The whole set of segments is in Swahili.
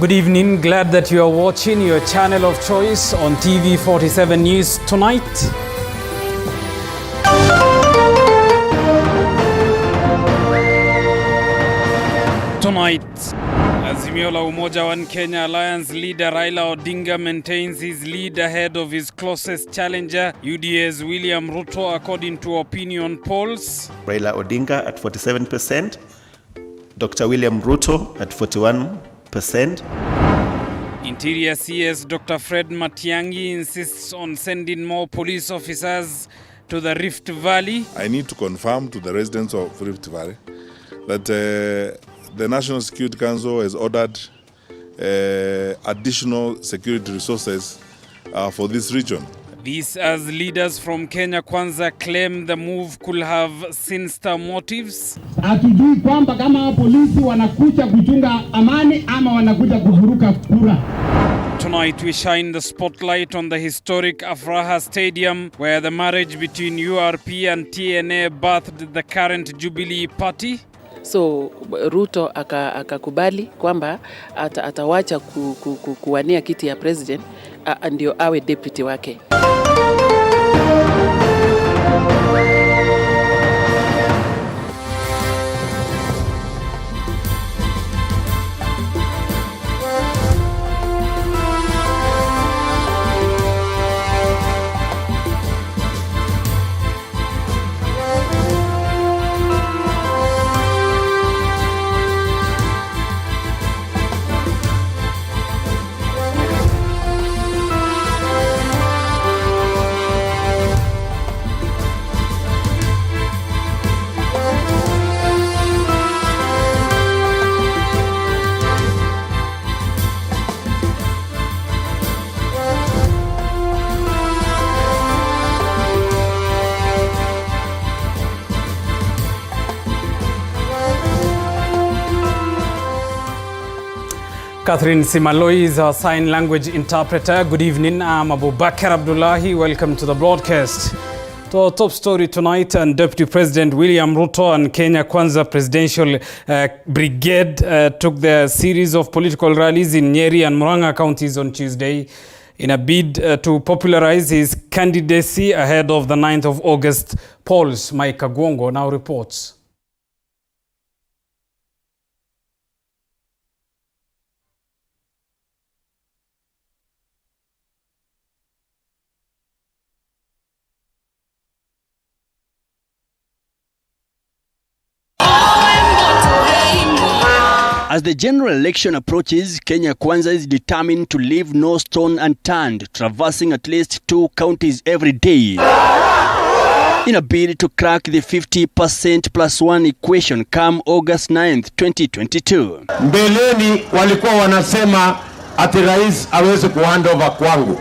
Good evening, glad that you are watching your channel of choice on TV47 News tonight. Azimio la Umoja One Kenya Alliance leader Raila Odinga maintains his lead ahead of his closest challenger, UDA's William Ruto, according to opinion polls. Raila Odinga at 47%, Dr. William Ruto at 41%. Interior CS Dr. Fred Matiang'i insists on sending more police officers to the Rift Valley. I need to confirm to the residents of Rift Valley that the National Security Council has ordered additional security resources for this region. This as leaders from Kenya Kwanza claim the move could have sinister motives. Hatujui kwamba kama polisi wanakuja kuchunga amani ama wanakuja kuvuruka kura. Tonight we shine the spotlight on the historic Afraha Stadium where the marriage between URP and TNA birthed the current Jubilee Party. So Ruto akakubali kwamba atawacha kuwania kiti ya president ndio awe deputy wake. Catherine Simaloi is our sign language interpreter. Good evening, I'm Abubakar Abdullahi. Welcome to the broadcast. To our top story tonight, and Deputy President William Ruto and Kenya Kwanza Presidential Brigade took their series of political rallies in Nyeri and Murang'a counties on Tuesday in a bid to popularize his candidacy ahead of the 9th of August polls. Mike Agwongo now reports. As the general election approaches, Kenya Kwanza is determined to leave no stone unturned, traversing at least 2 counties every day in a bid to crack the 50% plus 1 equation come August 9th, 2022. Mbeleni walikuwa wanasema ati rais aweze kuhandover kwangu.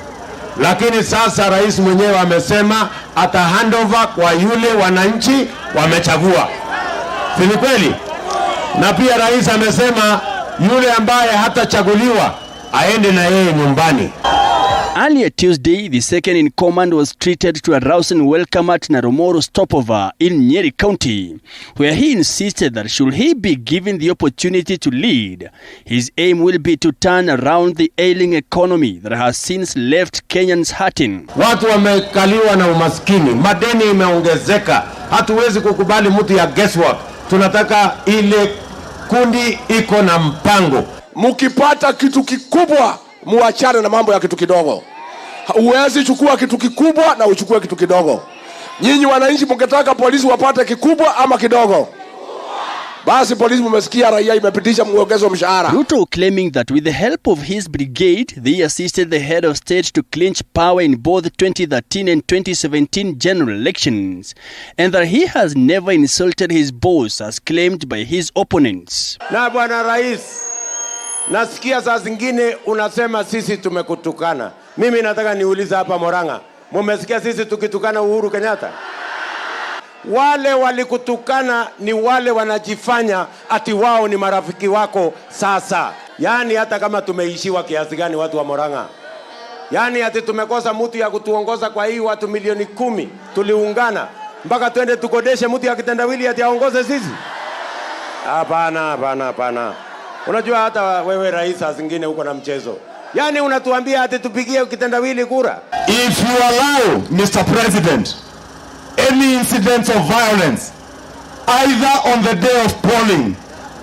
Lakini sasa rais mwenyewe amesema ata handover kwa yule wananchi wamechagua. Si kweli? Na pia rais amesema yule ambaye hatachaguliwa aende na yeye nyumbani. Earlier Tuesday, the second in command was treated to a rousing welcome at Naromoro stopover in Nyeri County, where he insisted that should he be given the opportunity to lead, his aim will be to turn around the ailing economy that has since left Kenyans hurting. Watu wamekaliwa na umaskini, madeni imeongezeka, hatuwezi kukubali mtu ya guesswork. Tunataka ile kundi iko na mpango. Mukipata kitu kikubwa, muachane na mambo ya kitu kidogo. Huwezi chukua kitu kikubwa na uchukue kitu kidogo. Nyinyi wananchi mngetaka polisi wapate kikubwa ama kidogo? Basi polisi mmesikia raia imepitisha muongezo mshahara. Ruto claiming that with the help of his brigade, they assisted the head of state to clinch power in both 2013 and 2017 general elections, and that he has never insulted his boss as claimed by his opponents. Na bwana rais, nasikia saa zingine unasema sisi tumekutukana. Mimi nataka niulize hapa Murang'a, mmesikia sisi tukitukana Uhuru Kenyatta? Wale walikutukana ni wale wanajifanya ati wao ni marafiki wako sasa. Yani hata kama tumeishiwa kiasi gani watu wa Murang'a. Yani ati tumekosa mtu ya kutuongoza kwa hii watu milioni 10 tuliungana mpaka twende tukodeshe mtu ya kitendawili ati aongoze sisi. Hapana. Unajua hata wewe rais zingine uko na mchezo. Yaani unatuambia ati tupigie kitendawili kura. If you allow, Mr. President, any incidents of violence, either on the day of polling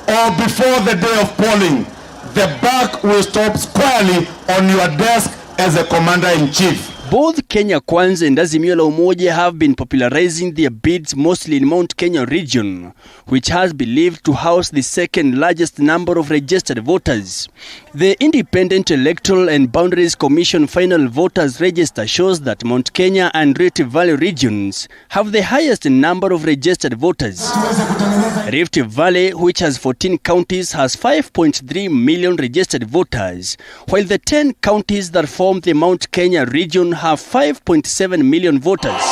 or before the day of polling, the buck will stop squarely on your desk as a commander-in-chief. Both Kenya Kwanza and Azimio la Umoja have been popularizing their bids mostly in Mount Kenya region, which has believed to house the second largest number of registered voters. The Independent Electoral and Boundaries Commission final voters register shows that Mount Kenya and Rift Valley regions have the highest number of registered voters. Rift Valley, which has 14 counties, has 5.3 million registered voters, while the 10 counties that form the Mount Kenya region have 5.7 million voters.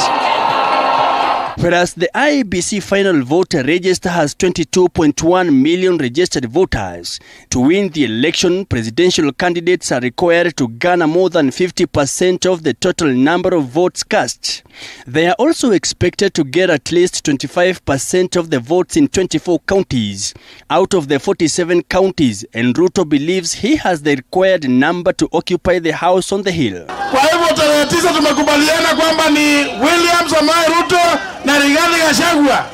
Whereas the IEBC final voter register has 22.1 million registered voters. To win the election, presidential candidates are required to garner more than 50% of the total number of votes cast. They are also expected to get at least 25% of the votes in 24 counties out of the 47 counties, and Ruto believes he has the required number to occupy the house on the hill. Kwa hivyo tarehe 9 tumekubaliana kwamba ni William Samoei Ruto na Rigathi Gachagua.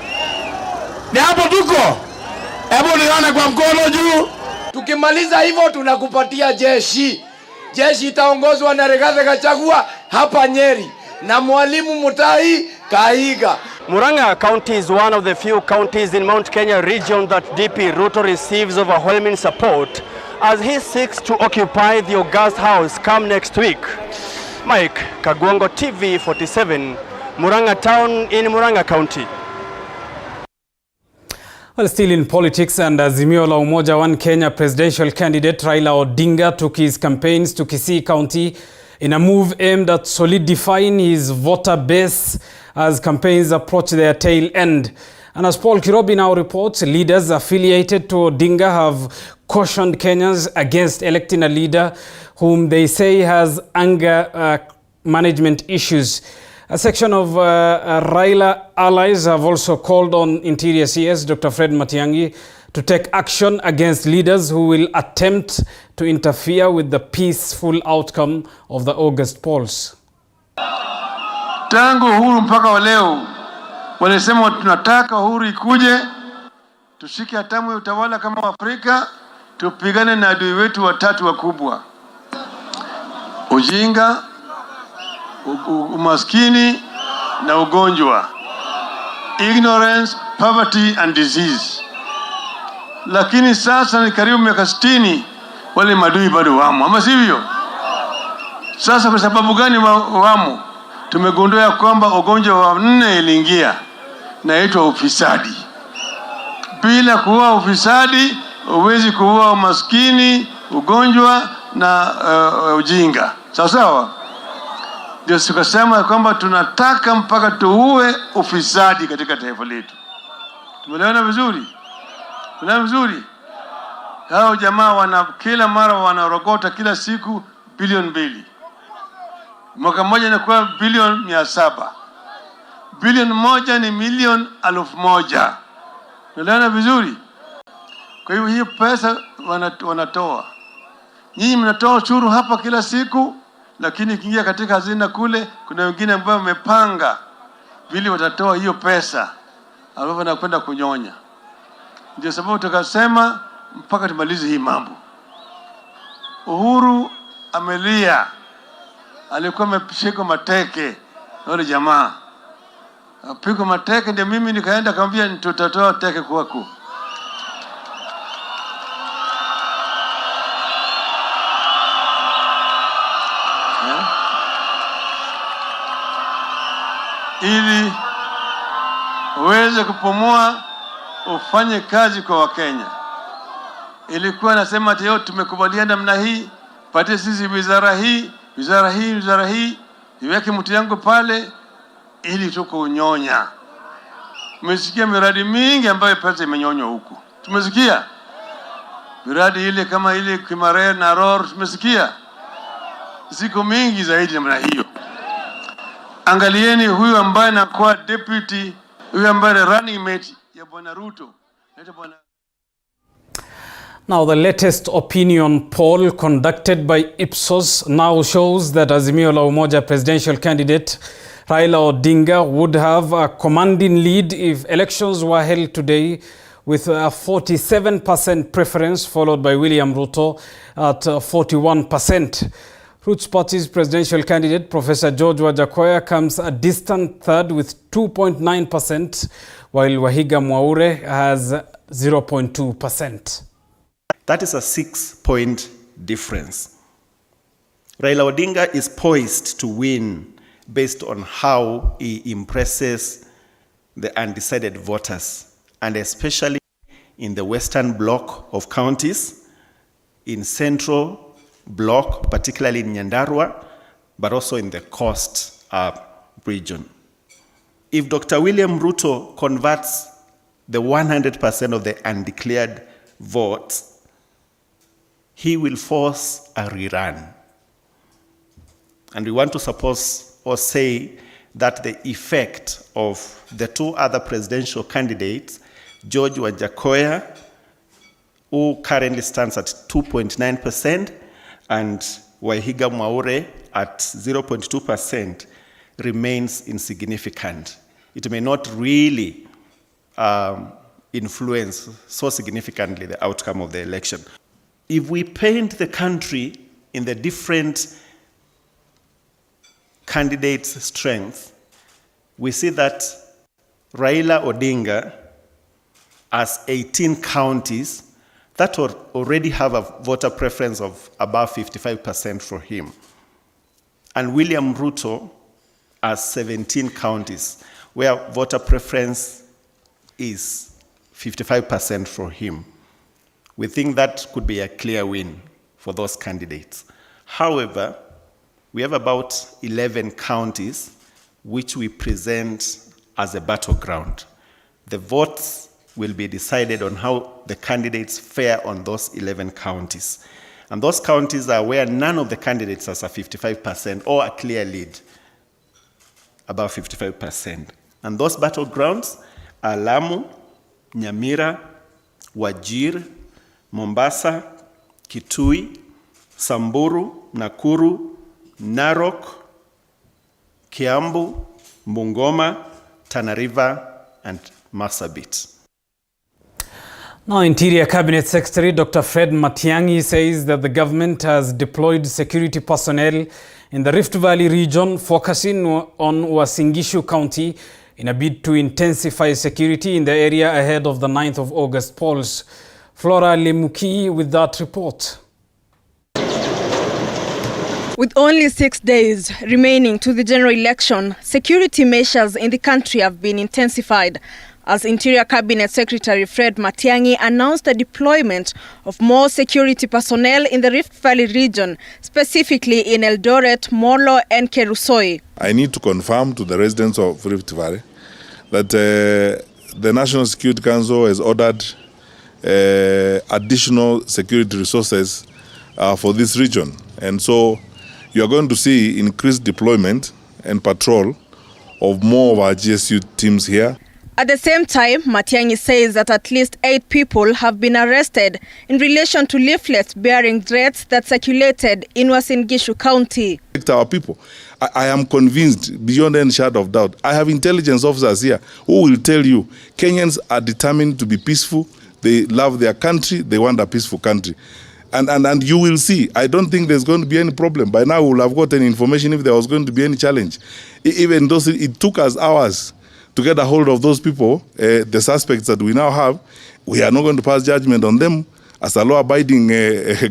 Ni hapo tuko. Hebu nione kwa mkono juu. Tukimaliza hivyo tunakupatia jeshi. Jeshi itaongozwa na Rigathi Gachagua hapa Nyeri na Mwalimu Mutahi Kahiga. Murang'a County is one of the few counties in Mount Kenya region that DP Ruto receives overwhelming support as he seeks to occupy the August House come next week. Mike Kagwango, TV 47, Murang'a Town in Murang'a County. Well, still in politics, and Azimio la Umoja One Kenya presidential candidate Raila Odinga took his campaigns to Kisii County in a move aimed at solidifying his voter base as campaigns approach their tail end. And as Paul Kirobi now reports, leaders affiliated to Odinga have cautioned Kenyans against electing a leader whom they say has anger management issues. A section of Raila allies have also called on Interior CS Dr. Fred Matiang'i to take action against leaders who will attempt to interfere with the peaceful outcome of the August polls. Tangu uhuru mpaka wa leo walisema tunataka uhuru ikuje, tushike hatamu ya utawala kama Afrika, tupigane na adui wetu watatu wakubwa: ujinga, umaskini na ugonjwa, ignorance, poverty and disease. Lakini sasa ni karibu miaka 60 wale madui bado wamo, ama sivyo? Sasa kwa sababu gani wamo? Tumegundua kwamba ugonjwa wa 4 iliingia, naitwa ufisadi. Bila kuua ufisadi huwezi kuua umaskini, ugonjwa na ujinga. Sawa sawa? Ndio tukasema kwamba tunataka mpaka tuue ufisadi katika taifa letu. Tumeelewana vizuri? Tumeelewana vizuri? Hao jamaa kila mara wanarogota kila siku bilioni 2. Mwaka mmoja inakuwa bilioni 700. Bilioni 1 ni milioni 1000. Tumeelewana vizuri? Kwa hiyo hiyo pesa wanatoa. Nyinyi mnatoa ushuru hapa kila siku, lakini kiingia katika hazina kule kuna wengine ambao wamepanga vile watatoa hiyo pesa alafu wanakwenda kunyonya. Ndio sababu tukasema mpaka tumalize hii mambo. Uhuru amelia, alikuwa ameshika mateke wale jamaa. Apigwa mateke, ndio mimi nikaenda kumwambia tutatoa teke kwako. Ili uweze kupumua, ufanye kazi kwa Wakenya. Ilikuwa nasema ati yote tumekubaliana namna hii, patie sisi wizara hii, wizara hii, wizara hii, niweke mtu yangu pale ili tuko unyonya. Tumesikia miradi mingi ambayo pesa imenyonywa huku. Tumesikia miradi ile kama ile Kimare na Ror, tumesikia ziko mingi zaidi namna hiyo. Angalieni huyu ambaye anakuwa deputy, huyu ambaye running mate ya Bwana Ruto. Now, the latest opinion poll conducted by Ipsos now shows that Azimio la Umoja presidential candidate Raila Odinga would have a commanding lead if elections were held today, with a 47% preference, followed by William Ruto at 41%. Roots Party's presidential candidate, Professor George Wajakoya, comes a distant third with 2.9%, while Wahiga Mwaure has 0.2%. That is a 6-point difference. Raila Odinga is poised to win based on how he impresses the undecided voters, and especially in the western bloc of counties, in central bloc, particularly in Nyandarua, but also in the coast region. If Dr. William Ruto converts the 100% of the undeclared votes, he will force a rerun. And we want to suppose or say that the effect of the two other presidential candidates, George Wajakoya, who currently stands at 2.9%, and Wahiga Mwaure at 0.2%, remains insignificant. It may not really influence so significantly the outcome of the election. If we paint the country in the different candidates' strengths, we see that Raila Odinga has 18 counties that already have a voter preference of above 55% for him. And William Ruto has 17 counties where voter preference is 55% for him. We think that could be a clear win for those candidates. However, we have about 11 counties which we present as a battleground. The votes will be decided on how the candidates fare on those 11 counties. And those counties are where none of the candidates has a 55% or a clear lead above 55%. And those battlegrounds are Lamu, Nyamira, Wajir, Mombasa, Kitui, Samburu, Nakuru, Narok, Kiambu, Bungoma, Tana River, and Marsabit. Now, Interior Cabinet Secretary Dr. Fred Matiang'i says that the government has deployed security personnel in the Rift Valley region, focusing on Uasin Gishu County in a bid to intensify security in the area ahead of the 9th of August polls. Flora Lemuki with that report. With only 6 days remaining to the general election, security measures in the country have been intensified, as Interior Cabinet Secretary Fred Matiang'i announced the deployment of more security personnel in the Rift Valley region, specifically in Eldoret, Molo and Kerusoi. I need to confirm to the residents of Rift Valley that the National Security Council has ordered additional security resources for this region. And so you are going to see increased deployment and patrol of more of our GSU teams here. At the same time, Matiang'i says that at least 8 people have been arrested in relation to leaflets bearing threats that circulated in Uasin Gishu County. Our people, I am convinced beyond any shadow of doubt. I have intelligence officers here who will tell you Kenyans are determined to be peaceful. They love their country. They want a peaceful country. And you will see, I don't think there's going to be any problem. By now, we'll have gotten information if there was going to be any challenge. Even though it took us hours to get a hold of those people, the suspects that we now have, we are not going to pass judgment on them. As a law-abiding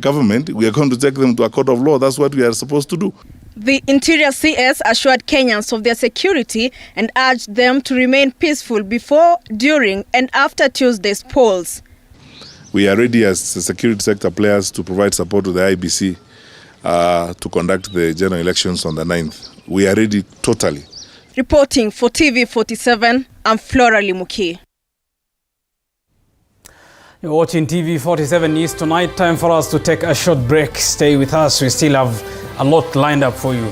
government, we are going to take them to a court of law. That's what we are supposed to do. The Interior CS assured Kenyans of their security and urged them to remain peaceful before, during, and after Tuesday's polls. We are ready as the security sector players to provide support to the IEBC to conduct the general elections on the 9th. We are ready totally. Reporting for TV47, I'm Flora Lemuki. You're watching TV47 News tonight. Time for us to take a short break. Stay with us. We still have a lot lined up for you.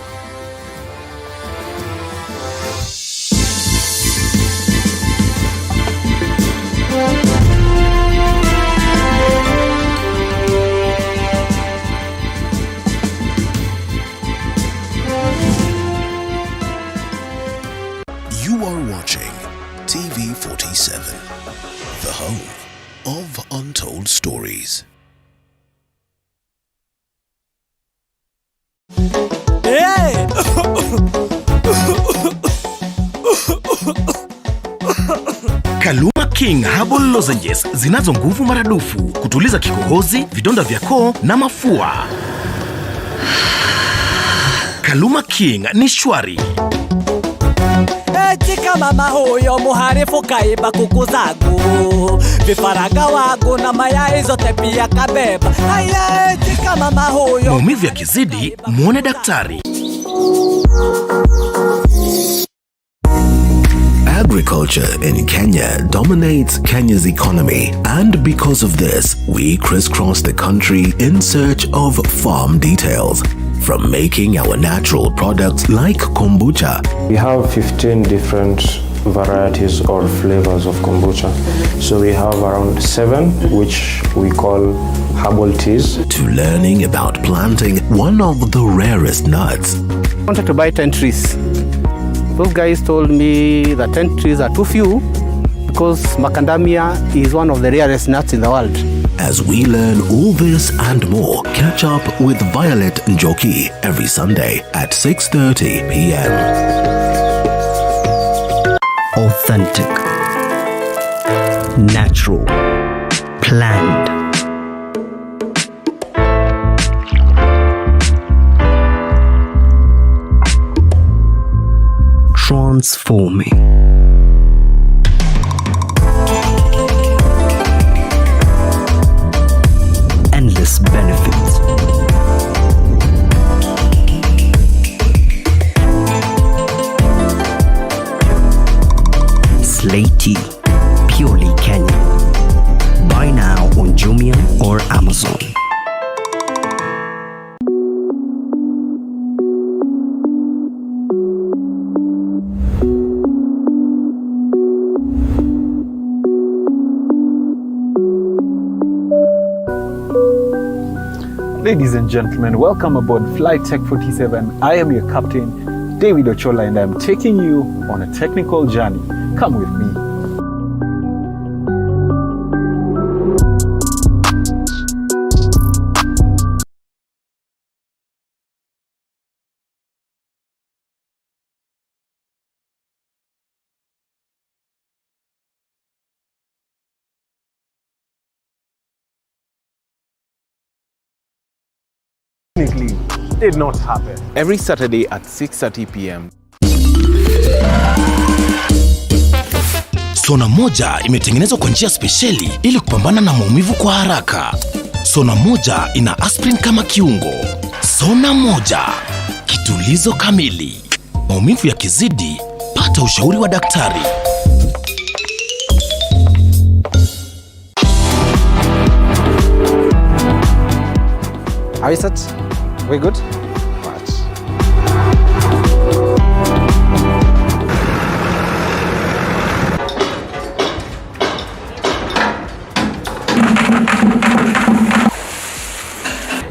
Hey! Kaluma King Herbal Lozenges zinazo nguvu maradufu kutuliza kikohozi, vidonda vya koo na mafua. Kaluma King ni shwari. Chika mama huyo muharifu kaiba kuku zangu, vifaranga wangu na mayai zote pia kabeba. Haya, chika mama huyo. Maumivu yakizidi, muone daktari. Agriculture in Kenya dominates Kenya's economy, and because of this, we crisscross the country in search of farm details. From making our natural products like kombucha. We have 15 different varieties or flavors of kombucha. So we have around 7 which we call herbal teas. To learning about planting one of the rarest nuts. I wanted to buy 10 trees. Those guys told me that 10 trees are too few because macadamia is one of the rarest nuts in the world. As we learn all this and more, catch up with Violet Njoki every Sunday at 6:30 p.m. Authentic, natural, planned. Transforming. Endless benefits. Slaty, purely Kenyan. Buy now on Jumia or Amazon. Ladies and gentlemen, welcome aboard Flight Tech 47. I am your captain, David Ochola, and I'm taking you on a technical journey. Come with me. Did not happen. Every Saturday at 6:30 p.m. Sona moja imetengenezwa kwa njia spesheli ili kupambana na maumivu kwa haraka. Sona moja ina aspirin kama kiungo. Sona moja, kitulizo kamili. Maumivu yakizidi, pata ushauri wa daktari. Are we set? We good? Right.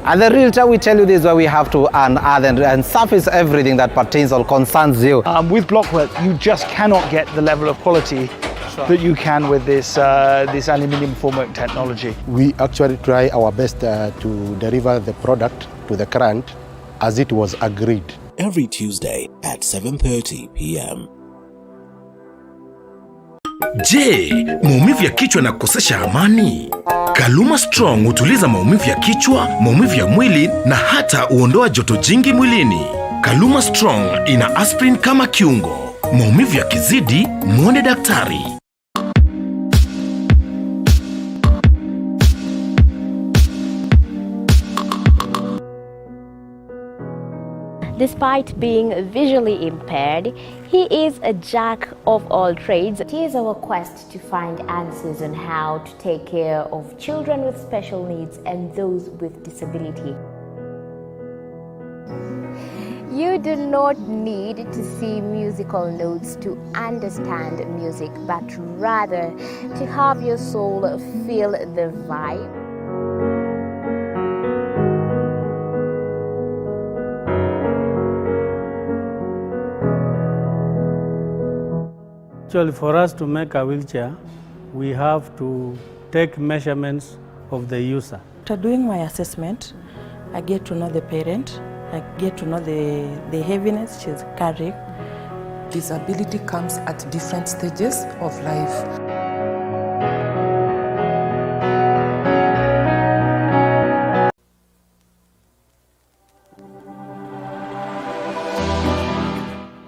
And the realtor, we tell you this where we have to unearth and surface everything that pertains or concerns you. With Blockwork, you just cannot get the level of quality that you can with this aluminium formwork technology. We actually try our best to deliver the product to the client as it was agreed. Every Tuesday at 7:30 p.m. Je, maumivu ya kichwa na kukosesha amani? Kaluma Strong hutuliza maumivu ya kichwa, maumivu ya mwili na hata uondoa joto jingi mwilini. Kaluma Strong ina aspirin kama kiungo. Maumivu yakizidi, muone daktari. Despite being visually impaired, he is a jack of all trades. It is our quest to find answers on how to take care of children with special needs and those with disability. You do not need to see musical notes to understand music, but rather to have your soul feel the vibe. Actually, for us to make a wheelchair, we have to take measurements of the user. After doing my assessment, I get to know the parent I get to know the heaviness she's carrying. Disability comes at different stages of life.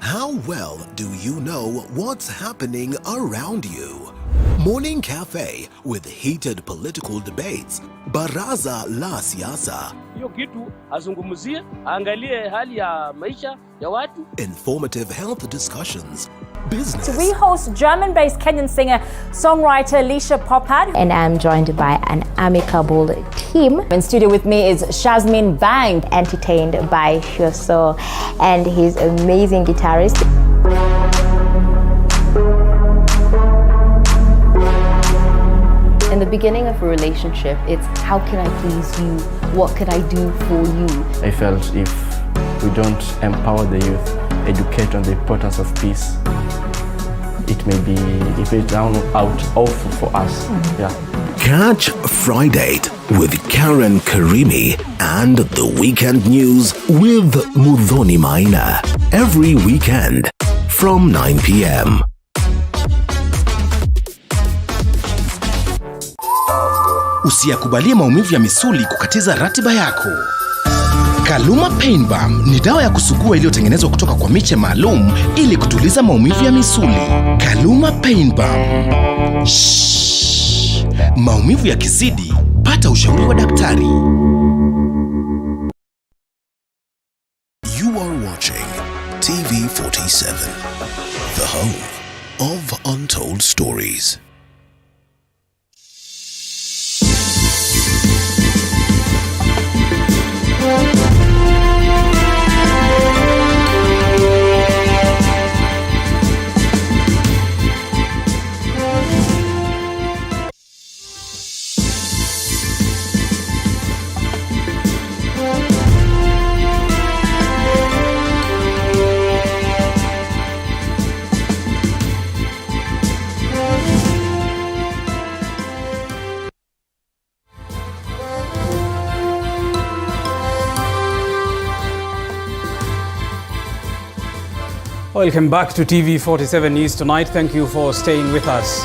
How well do you know what's happening around you? Morning Cafe with heated political debates. Baraza la Siasa. Hiyo kitu azungumzie, angalie hali ya maisha ya watu. Informative health discussions. Business. We host German-based Kenyan singer-songwriter Alicia Poppard. And I'm joined by an amicable team. In studio with me is Shazmin Bang. Entertained by Shoso and his amazing guitarist. In the beginning of a relationship, it's how can I please you? What could I do for you? I felt if we don't empower the youth, educate on the importance of peace, it may be awful for us. Yeah. Catch Friday with Karen Karimi and the Weekend News with Mudhoni Maina every weekend from 9 p.m. Usiyakubalie maumivu ya misuli kukatiza ratiba yako. Kaluma Pain Balm ni dawa ya kusugua iliyotengenezwa kutoka kwa miche maalum ili kutuliza maumivu ya misuli. Kaluma Pain Balm. Maumivu ya kisidi, pata ushauri wa daktari. You are watching TV47, the home of untold stories. Welcome back to TV47 News Tonight. Thank you for staying with us.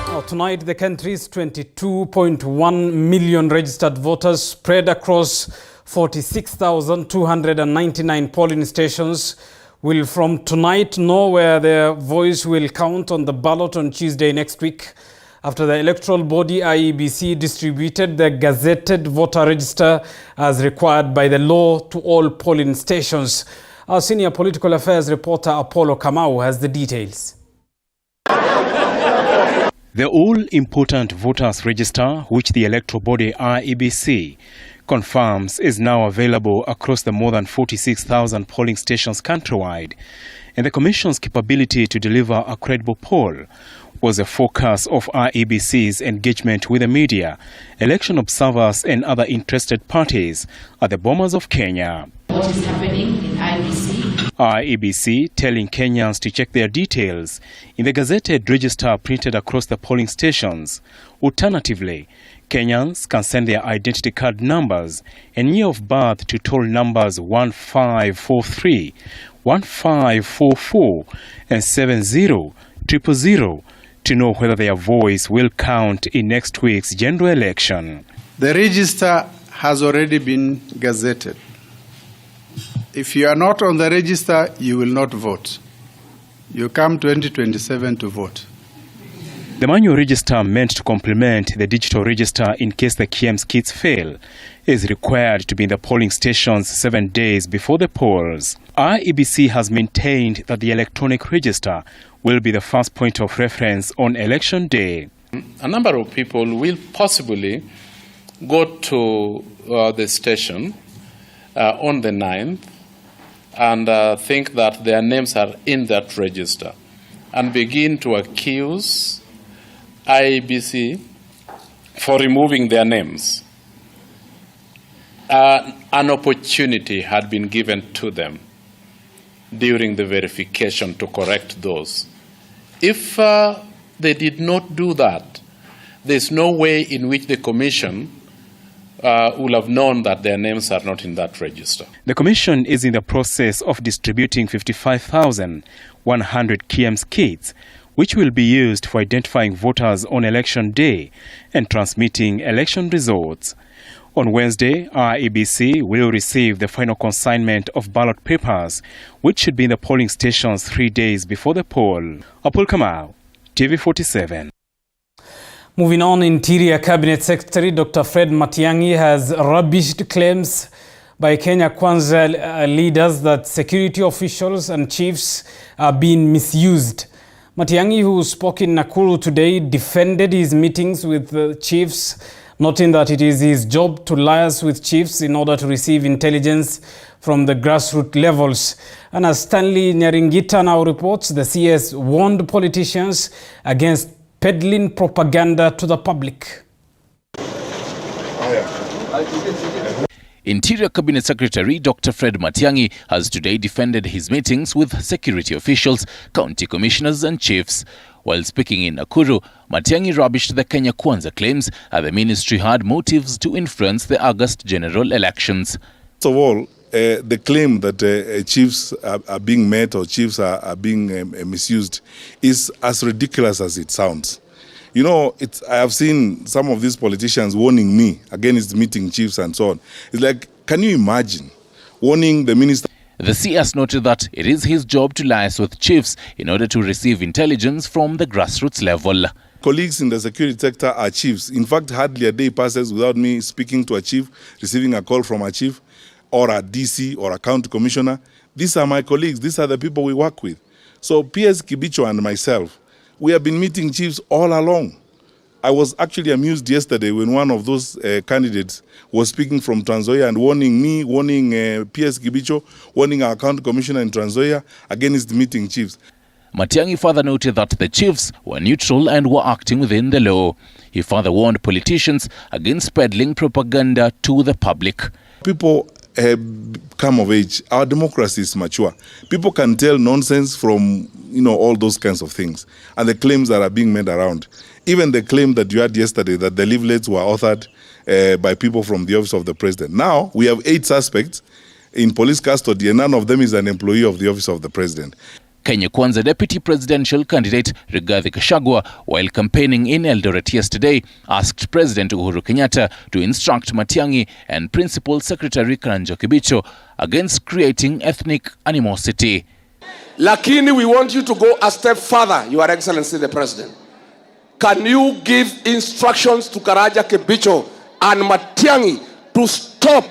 Now, tonight, the country's 22.1 million registered voters spread across 46,299 polling stations will from tonight know where their voice will count on the ballot on Tuesday next week, after the electoral body IEBC distributed the gazetted voter register as required by the law to all polling stations. Our senior political affairs reporter Apollo Kamau has the details. The all-important voters register, which the electoral body IEBC confirms is now available across the more than 46,000 polling stations countrywide, and the Commission's capability to deliver a credible poll, was a focus of IEBC's engagement with the media, election observers and other interested parties at the Bomas of Kenya. What is happening in IEBC? IEBC telling Kenyans to check their details in the gazetted register printed across the polling stations. Alternatively, Kenyans can send their identity card numbers and year of birth to toll numbers 1543, 1544 and 700000 to know whether their voice will count in next week's general election. The register has already been gazetted. If you are not on the register, you will not vote. You come 2027 to vote. The manual register, meant to complement the digital register in case the KM's kits fail, is required to be in the polling stations 7 days before the polls. IEBC has maintained that the electronic register will be the first point of reference on election day. A number of people will possibly go to the station on the 9th and think that their names are in that register and begin to accuse IEBC for removing their names. An opportunity had been given to them during the verification to correct those. If they did not do that, there's no way in which the Commission will have known that their names are not in that register. The Commission is in the process of distributing 55,100 KIEMS kits, which will be used for identifying voters on election day and transmitting election results. On Wednesday, IEBC will receive the final consignment of ballot papers, which should be in the polling stations 3 days before the poll. Apul Kamau, TV47. Moving on, Interior Cabinet Secretary Dr. Fred Matiang'i has rubbished claims by Kenya Kwanza leaders that security officials and chiefs are being misused. Matiang'i, who spoke in Nakuru today, defended his meetings with the chiefs, noting that it is his job to liaise with chiefs in order to receive intelligence from the grassroots levels. And as Stanley Nyaringita now reports, the CS warned politicians against peddling propaganda to the public. Interior Cabinet Secretary Dr. Fred Matiang'i has today defended his meetings with security officials, county commissioners and chiefs. While speaking in Nakuru, Matiang'i rubbished the Kenya Kwanza claims that the ministry had motives to influence the August general elections. First of all, the claim that chiefs are being met or chiefs are being misused is as ridiculous as it sounds. You know, I have seen some of these politicians warning me against meeting chiefs and so on. It's like, can you imagine warning the minister? The CS noted that it is his job to liaise with chiefs in order to receive intelligence from the grassroots level. Colleagues in the security sector are chiefs. In fact, hardly a day passes without me speaking to a chief, receiving a call from a chief, or a DC or a county commissioner. These are my colleagues. These are the people we work with. So PS Kibicho and myself, we have been meeting chiefs all along. I was actually amused yesterday when one of those candidates was speaking from Trans Nzoia and warning me, warning PS Kibicho, warning our county commissioner in Trans Nzoia against meeting chiefs. Matiang'i further noted that the chiefs were neutral and were acting within the law. He further warned politicians against peddling propaganda to the public. People come of age. Our democracy is mature. People can tell nonsense from, all those kinds of things. And the claims that are being made around. Even the claim that you had yesterday that the leaflets were authored by people from the office of the president. Now, we have 8 suspects in police custody and none of them is an employee of the office of the president. Kenya Kwanza deputy presidential candidate Rigathi Gachagua, while campaigning in Eldoret yesterday, asked President Uhuru Kenyatta to instruct Matiang'i and Principal Secretary Kanjo Kibicho against creating ethnic animosity. Lakini we want you to go a step further, Your Excellency the President. Can you give instructions to Karaja Kibicho and Matiang'i to stop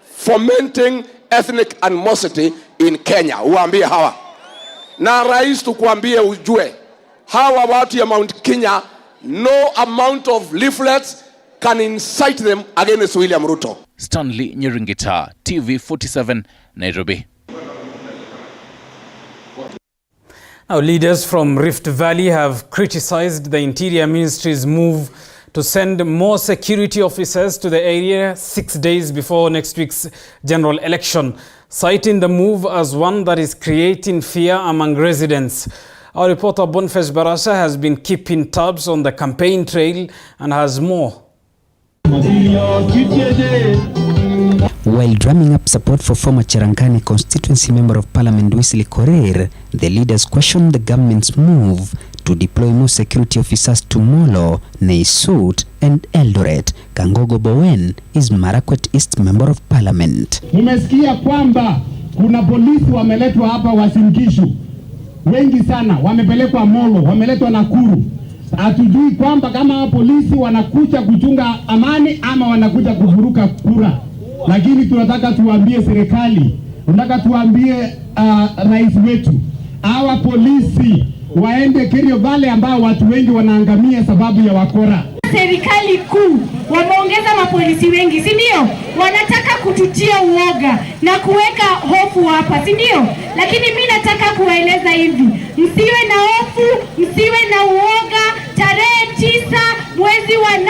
fomenting ethnic animosity in Kenya? Uambie hawa. Na rais tukuambie ujue, hawa watu ya Mount Kenya, no amount of leaflets can incite them against William Ruto. Stanley Nyaringita, TV47, Nairobi. Now, leaders from Rift Valley have criticized the Interior Ministry's move to send more security officers to the area 6 days before next week's general election, citing the move as one that is creating fear among residents. Our reporter Boniface Barasa has been keeping tabs on the campaign trail and has more. While drumming up support for former Cherangani constituency member of parliament Wesley Korir, the leaders questioned the government's move to deploy more security officers to Molo, Naisut and Eldoret. Kangogo Bowen is Marakwet East member of parliament. Nimesikia kwamba kuna polisi wameletwa hapa Uasin Gishu. Wengi sana wamepelekwa Molo, wameletwa Nakuru. Hatujui kwamba kama polisi wanakuja kuchunga amani ama wanakuja kuvuruka kura. Lakini tunataka tuambie serikali, tunataka tuambie rais wetu, hawa polisi waende Kerio Valley ambao watu wengi wanaangamia sababu ya wakora. Serikali kuu wameongeza mapolisi wengi, si ndio? Wanataka kututia uoga na kuweka hofu hapa, si ndio? Lakini mimi nataka kuwaeleza hivi, msiwe na hofu, msiwe na uoga. Tarehe 9 mwezi wa 8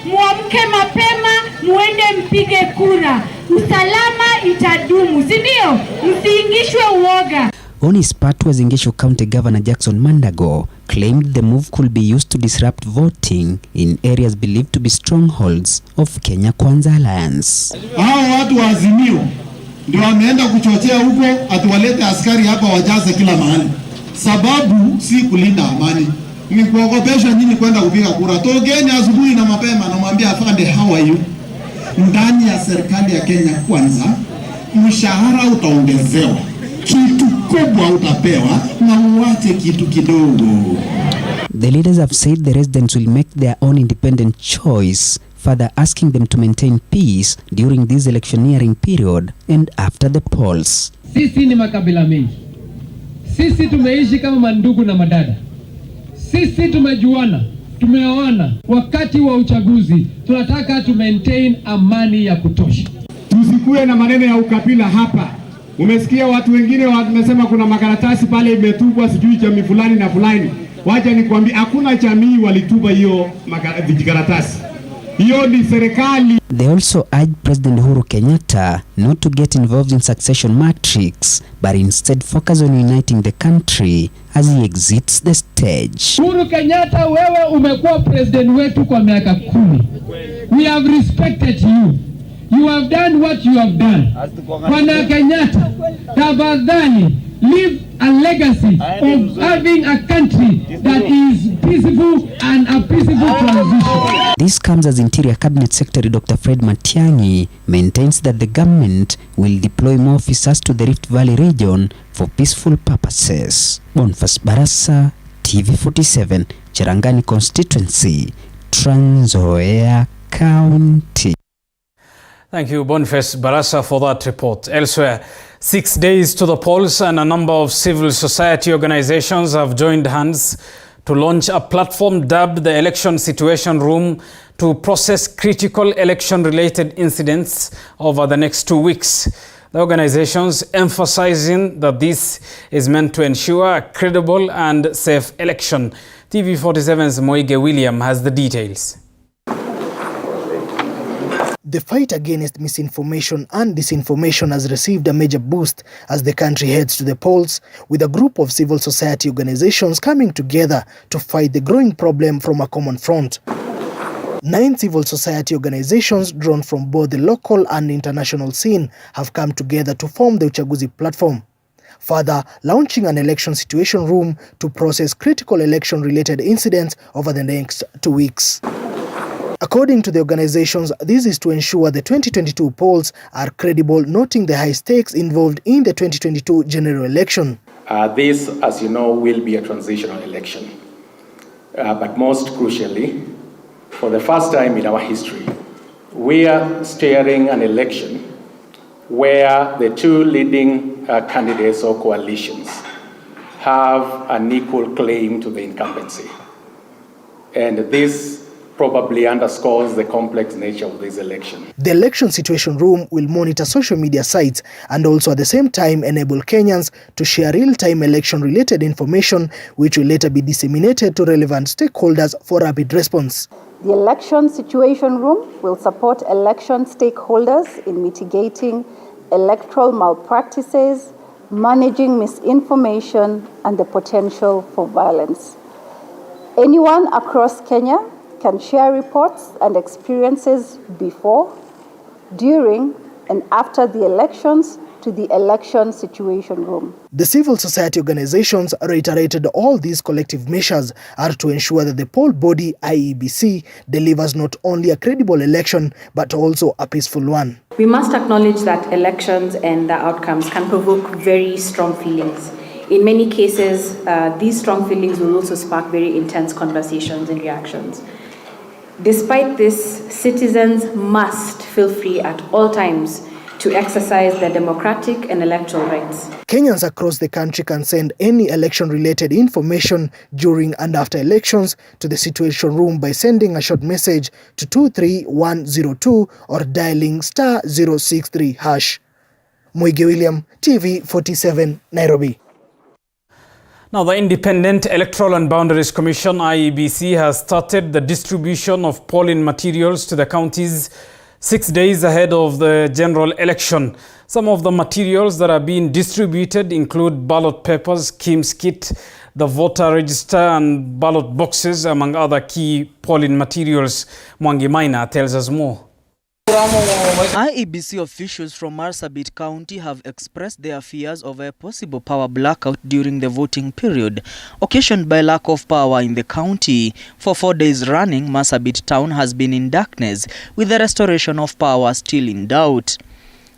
muamke mapema, muende mpige kura. Usalama itadumu, si ndio? Msiingishwe uoga. On his part, Uasin Gishu County Governor Jackson Mandago claimed the move could be used to disrupt voting in areas believed to be strongholds of Kenya Kwanza alliance. Hao watu wa Azimio ndio wameenda kuchochea huko atuwalete askari hapa wajaze kila mahali. Sababu si kulinda amani, ni kuogopesha nyinyi kwenda kupiga kura. Tokeni asubuhi na mapema na mwambie afande how are you. Ndani ya serikali ya Kenya Kwanza mshahara utaongezewa, kitu kubwa utapewa na uache kitu kidogo. The leaders have said the residents will make their own independent choice, further asking them to maintain peace during this electioneering period and after the polls. Sisi ni makabila mengi. Sisi tumeishi kama mandugu na madada. Sisi tumejuana, tumeoana. Wakati wa uchaguzi tunataka to maintain amani ya kutosha. Tusikue na maneno ya ukabila hapa. Umesikia watu wengine wamesema kuna makaratasi pale imetupwa sijui jamii fulani na fulani. Wacha nikwambie hakuna jamii walitupa hiyo makaratasi. Hiyo ni serikali. They also urged President Uhuru Kenyatta not to get involved in succession matrix, but instead focus on uniting the country as he exits the stage. Uhuru Kenyatta, wewe umekuwa president wetu kwa miaka 10. We have respected you. You have done what you have done. Bwana Kenyatta, tafadhali leave a legacy of having a country that is peaceful and a peaceful transition. This comes as Interior Cabinet Secretary Dr. Fred Matiang'i maintains that the government will deploy more officers to the Rift Valley region for peaceful purposes. Boniface Barasa, TV47, Cherangani Constituency, Trans Nzoia County. Thank you, Boniface Barasa, for that report. Elsewhere, 6 days to the polls and a number of civil society organizations have joined hands to launch a platform dubbed the Election Situation Room to process critical election-related incidents over the next 2 weeks. The organizations emphasizing that this is meant to ensure a credible and safe election. TV47's Moige William has the details. The fight against misinformation and disinformation has received a major boost as the country heads to the polls, with a group of civil society organizations coming together to fight the growing problem from a common front. 9 civil society organizations drawn from both the local and international scene have come together to form the Uchaguzi platform, further launching an election situation room to process critical election-related incidents over the next 2 weeks. According to the organizations, this is to ensure the 2022 polls are credible, noting the high stakes involved in the 2022 general election. This, as you know, will be a transitional election. But most crucially, for the first time in our history, we are steering an election where the 2 leading candidates or coalitions have an equal claim to the incumbency. And this probably underscores the complex nature of this election. The election situation room will monitor social media sites and also at the same time enable Kenyans to share real-time election-related information, which will later be disseminated to relevant stakeholders for rapid response. The election situation room will support election stakeholders in mitigating electoral malpractices, managing misinformation, and the potential for violence. Anyone across Kenya can share reports and experiences before, during, and after the elections to the election situation room. The civil society organizations reiterated all these collective measures are to ensure that the poll body IEBC delivers not only a credible election but also a peaceful one. We must acknowledge that elections and the outcomes can provoke very strong feelings. In many cases, these strong feelings will also spark very intense conversations and reactions. Despite this, citizens must feel free at all times to exercise their democratic and electoral rights. Kenyans across the country can send any election-related information during and after elections to the Situation Room by sending a short message to 23102 or dialing *063#. Moige William, TV47, Nairobi. Now, the Independent Electoral and Boundaries Commission, IEBC, has started the distribution of polling materials to the counties 6 days ahead of the general election, some of the materials that are being distributed include ballot papers, KIMS kit, the voter register and ballot boxes, among other key polling materials. Mwangi Maina tells us more. IEBC officials from Marsabit County have expressed their fears of a possible power blackout during the voting period, occasioned by lack of power in the county. For 4 days running, Marsabit town has been in darkness, with the restoration of power still in doubt.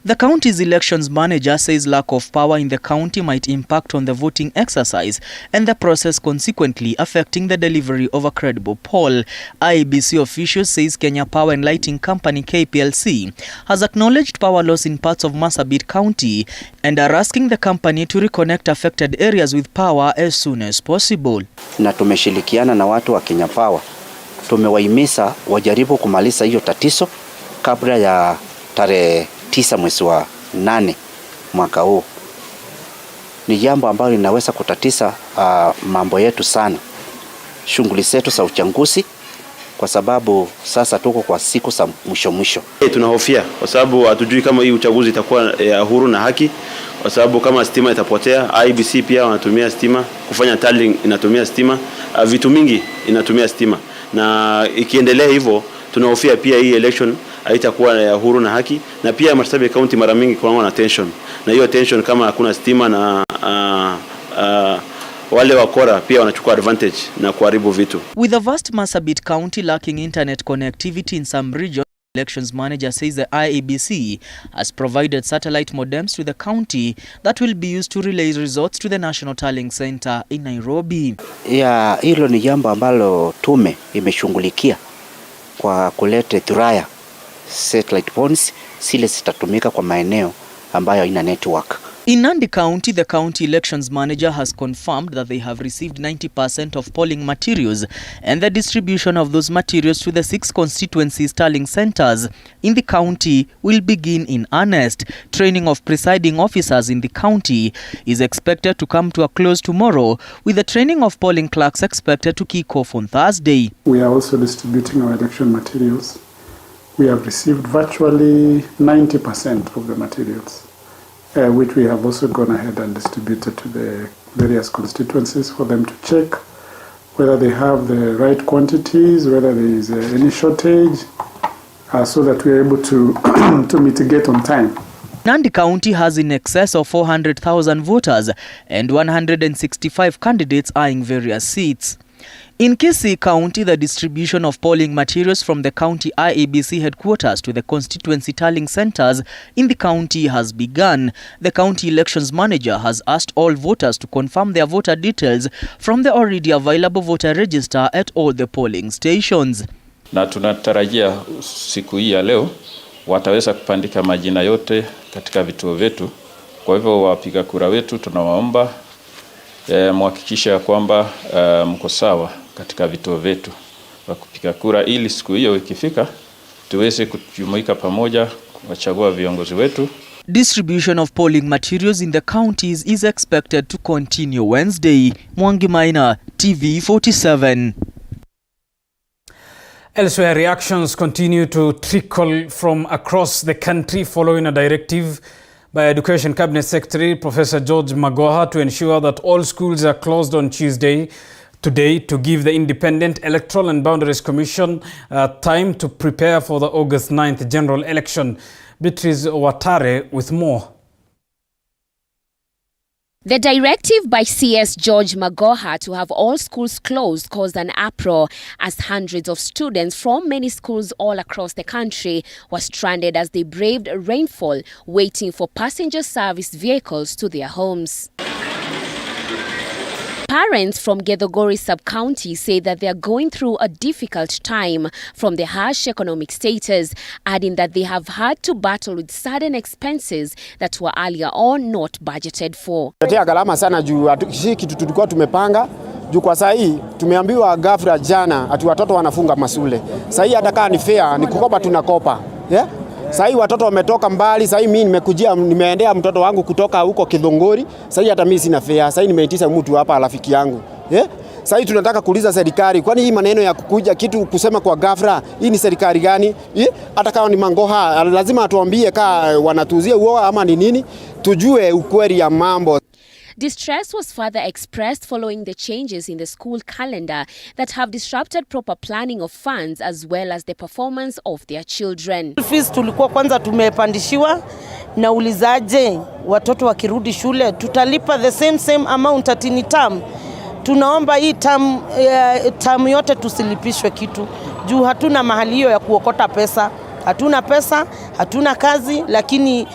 The county's elections manager says lack of power in the county might impact on the voting exercise and the process, consequently affecting the delivery of a credible poll. IEBC officials says Kenya Power and Lighting Company KPLC has acknowledged power loss in parts of Marsabit County and are asking the company to reconnect affected areas with power as soon as possible. Na tumeshirikiana na watu wa Kenya Power. Tumewahimiza wajaribu kumaliza hiyo tatizo kabla ya tarehe 9 mwezi wa 8 mwaka huu. Ni jambo ambalo linaweza kutatiza mambo yetu sana, shughuli zetu za uchaguzi, kwa sababu sasa tuko kwa siku za mwisho. Tunahofia kwa sababu hatujui kama hii uchaguzi itakuwa huru na haki, kwa sababu kama stima itapotea. IEBC pia wanatumia stima kufanya tallying, inatumia stima, vitu mingi inatumia stima, na ikiendelea hivyo tunahofia pia hii election haitakuwa huru na haki. Na pia Marsabit County mara mingi kwa na tension, na hiyo tension kama hakuna stima na wale wakora pia wanachukua advantage na kuharibu vitu. With the vast Marsabit County lacking internet connectivity in some regions, elections manager says the IEBC has provided satellite modems to the county that will be used to relay results to the National Tallying Center in Nairobi. Hilo ni jambo ambalo tume imeshughulikia kwa kuleta thuraya satellite phones zile zitatumika kwa maeneo ambayo ina network. In Nandi County, the county elections manager has confirmed that they have received 90% of polling materials and the distribution of those materials to the 6 constituencies tallying centers in the county will begin in earnest. Training of presiding officers in the county is expected to come to a close tomorrow, with the training of polling clerks expected to kick off on Thursday. We are also distributing our election materials. We have received virtually 90% of the materials, which we have also gone ahead and distributed to the various constituencies for them to check whether they have the right quantities, whether there is any shortage, so that we are able to to mitigate on time. Nandi County has in excess of 400,000 voters and 165 candidates eyeing various seats. In Kisii County, the distribution of polling materials from the county IEBC headquarters to the constituency tallying centers in the county has begun. The county elections manager has asked all voters to confirm their voter details from the already available voter register at all the polling stations. Na tunatarajia siku hii ya leo wataweza kupandika majina yote katika vituo vyetu. Kwa hivyo wapiga kura wetu tunawaomba muhakikisha kwamba mko sawa katika vituo vyetu wa kupiga kura, ili siku hiyo ikifika tuweze kujumuika pamoja kuchagua viongozi wetu. Distribution of polling materials in the counties is expected to continue Wednesday. Mwangi Maina, TV47. Elsewhere, reactions continue to trickle from across the country following a directive by Education Cabinet Secretary Professor George Magoha to ensure that all schools are closed on today to give the Independent Electoral and Boundaries Commission time to prepare for the August 9th general election. Beatrice Watare with more. The directive by CS George Magoha to have all schools closed caused an uproar as hundreds of students from many schools all across the country were stranded as they braved rainfall, waiting for passenger service vehicles to their homes. Parents from Githunguri sub-county say that they are going through a difficult time from the harsh economic status, adding that they have had to battle with sudden expenses that were earlier on not budgeted for. Tetea gharama sana juu kitu tulikuwa tumepanga juu kwa saa hii tumeambiwa ghafla jana ati watoto wanafunga masule. Saa hii hata kama ni fair ni kukopa tunakopa. Yeah? Saa hii watoto wametoka mbali, saa hii mimi nimeendea mtoto wangu kutoka huko Githunguri. Saa hii hata mimi sina fare. Saa hii nimeitisha mtu hapa rafiki yangu. Sasa tunataka kuuliza serikali, kwani hii maneno ya kukuja kitu kusema kwa ghafla, hii ni serikali gani? Hata kama ni Mangoha, lazima atuambie kama wanatuzia uoga ama ni nini, tujue ukweli ya mambo. Distress was further expressed following the changes in the school calendar that have disrupted proper planning of funds as well as the performance of their children. Fees tulikuwa kwanza tumepandishiwa, na ulizaje watoto wakirudi shule tutalipa the same amount at any term. Tunaomba hii term yote tusilipishwe kitu juu hatuna mahali hiyo ya kuokota pesa. Hatuna pesa, hatuna kazi, lakini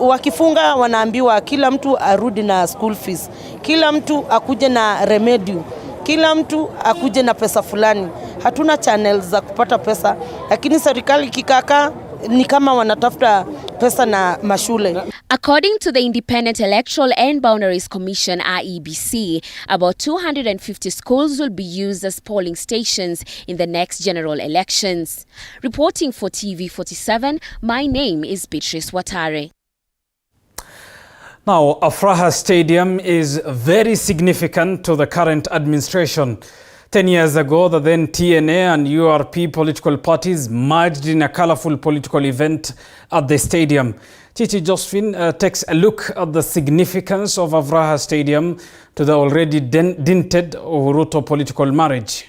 wakifunga wanaambiwa kila mtu arudi na school fees. Kila mtu akuje na remedium. Kila mtu akuje na pesa fulani. Hatuna channels za kupata pesa, lakini serikali kikaka ni kama wanatafuta pesa na mashule. According to the Independent Electoral and Boundaries Commission IEBC, about 250 schools will be used as polling stations in the next general elections. Reporting for TV47, my name is Beatrice Watare. Now, Afraha Stadium is very significant to the current administration. 10 years ago, the then TNA and URP political parties merged in a colorful political event at the stadium. Chichi Josephine takes a look at the significance of Afraha Stadium to the already dented Ruto political marriage.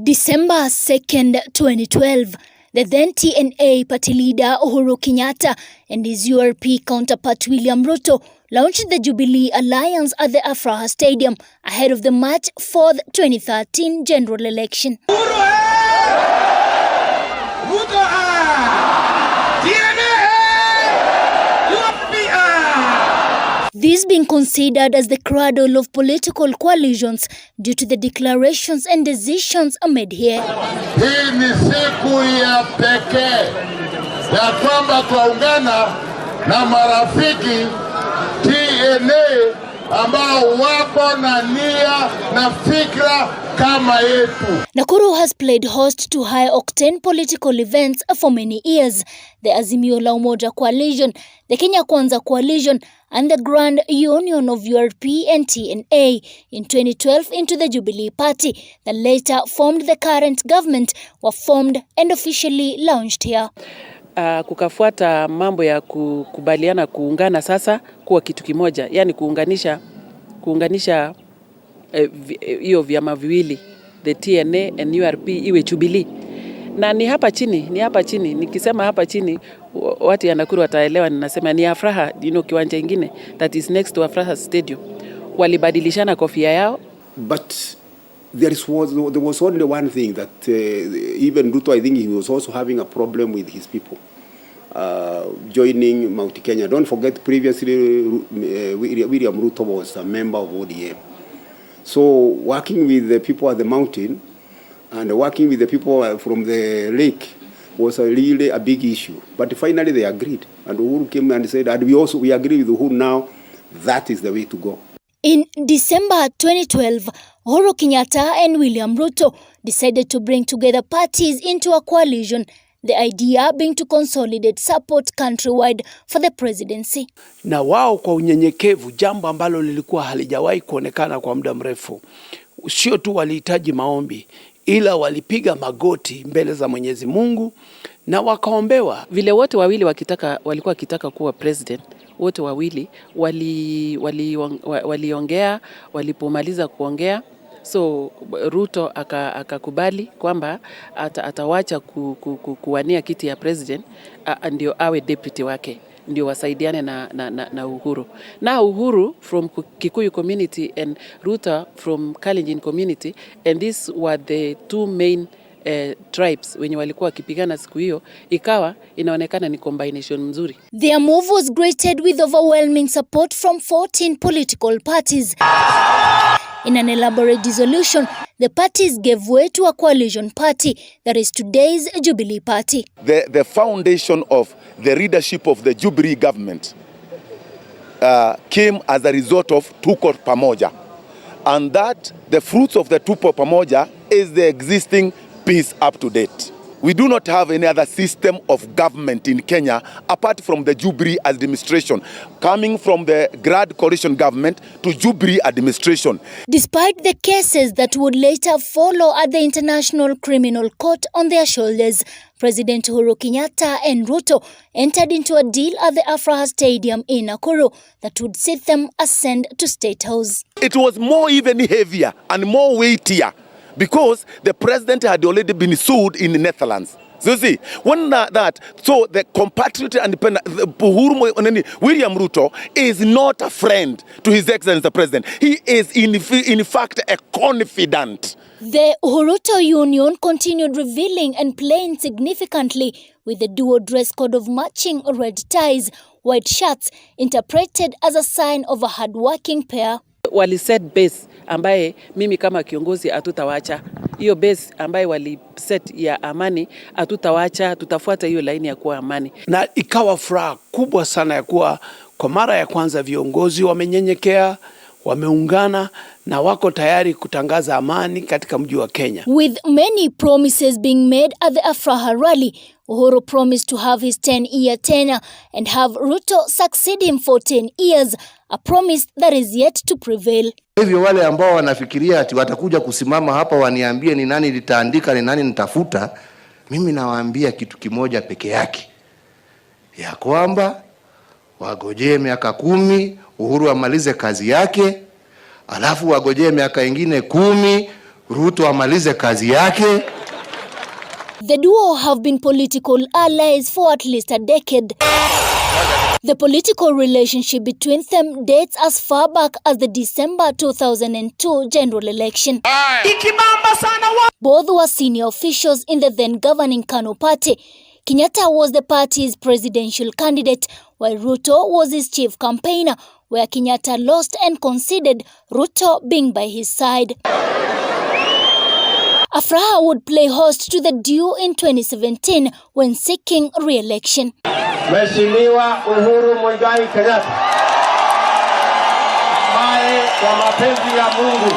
December 2nd, 2012, the then TNA party leader Uhuru Kenyatta and his URP counterpart William Ruto launched the Jubilee Alliance at the Afraha Stadium ahead of the March 4th, 2013 general election. This being considered as the cradle of political coalitions due to the declarations and decisions made here. Hii ni siku ya pekee ya kwamba tuungana na marafiki TNA ambao wako na nia na fikra kama yetu. Nakuru has played host to high-octane political events for many years. The Azimio La Umoja Coalition, the Kenya Kwanza Coalition, and the Grand Union of URP and TNA in 2012 into the Jubilee Party that later formed the current government were formed and officially launched here. Kukafuata mambo ya kukubaliana kuungana sasa kuwa kitu kimoja, yani kuunganisha hiyo vyama viwili, the TNA and URP iwe Jubilee. Na ni hapa chini, nikisema hapa chini watu ya Nakuru wataelewa ninasema ni Afraha, kiwanja kingine that is next to Afraha Stadium. Walibadilishana kofia yao. But there was only one thing that even Ruto, I think he was also having a problem with his people joining Mount Kenya. Don't forget previously William Ruto was a member of ODM. So working with the people at the mountain and working with the people from the lake was really a big issue. But finally they agreed. And Uhuru came and said, and we agree with Uhuru now, that is the way to go. In December 2012, Uhuru Kenyatta and William Ruto decided to bring together parties into a coalition, the idea being to consolidate support countrywide for the presidency. Na wao kwa unyenyekevu, jambo ambalo lilikuwa halijawahi kuonekana kwa muda mrefu, sio tu walihitaji maombi, ila walipiga magoti mbele za Mwenyezi Mungu na wakaombewa. Vile wote wawili walikuwa wakitaka kuwa president, wote wawili waliongea, walipomaliza kuongea, so Ruto akakubali kwamba atawacha kuwania kiti ya president, ndio awe deputy wake, ndio wasaidiane na Uhuru. Na Uhuru from Kikuyu community and Ruto from Kalenjin community, and these were the two main tribes wenye walikuwa wakipigana siku hiyo, ikawa inaonekana ni combination mzuri. Their move was greeted with overwhelming support from 14 political parties. In an elaborate dissolution, the parties gave way to a coalition party that is today's Jubilee Party. The foundation of the leadership of the Jubilee government came as a result of tuko pamoja. and that the fruits of the tupo pamoja is the existing peace up to date. We do not have any other system of government in Kenya apart from the Jubilee administration, coming from the Grand Coalition government to Jubilee administration. Despite the cases that would later follow at the International Criminal Court on their shoulders, President Uhuru Kenyatta and Ruto entered into a deal at the Afraha Stadium in Nakuru that would see them ascend to State House. It was more even heavier and more weightier, because the president had already been sued in the Netherlands. So you see, when so the compatriot and William Ruto is not a friend to His Excellency the President. He is in fact a confidant. The Uhuruto Union continued revealing and playing significantly with the duo dress code of matching red ties, white shirts, interpreted as a sign of a hard-working pair. Wali set base ambaye mimi kama kiongozi hatutawacha. Hiyo base ambaye wali set ya amani hatutawacha, tutafuata hiyo laini ya kuwa amani. Na ikawa furaha kubwa sana ya kuwa kwa mara ya kwanza viongozi wamenyenyekea, wameungana na wako tayari kutangaza amani katika mji wa Kenya. With many promises being made at the Afraha rally, Uhuru promised to have his 10-year tenure and have Ruto succeed him for 10 years, a promise that is yet to prevail. Hivyo wale ambao wanafikiria ati watakuja kusimama hapa waniambie ni nani nitaandika, ni nani nitafuta, mimi nawaambia kitu kimoja peke yake, ya kwamba wagojee miaka 10 Uhuru amalize kazi yake, alafu wagojee miaka ingine 10 Ruto amalize kazi yake. The duo have been political allies for at least a decade. The political relationship between them dates as far back as the December 2002 general election. Both were senior officials in the then governing KANU party. Kenyatta was the party's presidential candidate, while Ruto was his chief campaigner, where Kenyatta lost and conceded, Ruto being by his side. Afraha would play host to the duo in 2017 when seeking re-election. Mheshimiwa Uhuru Muigai Kenyatta, ambaye kwa mapenzi ya Mungu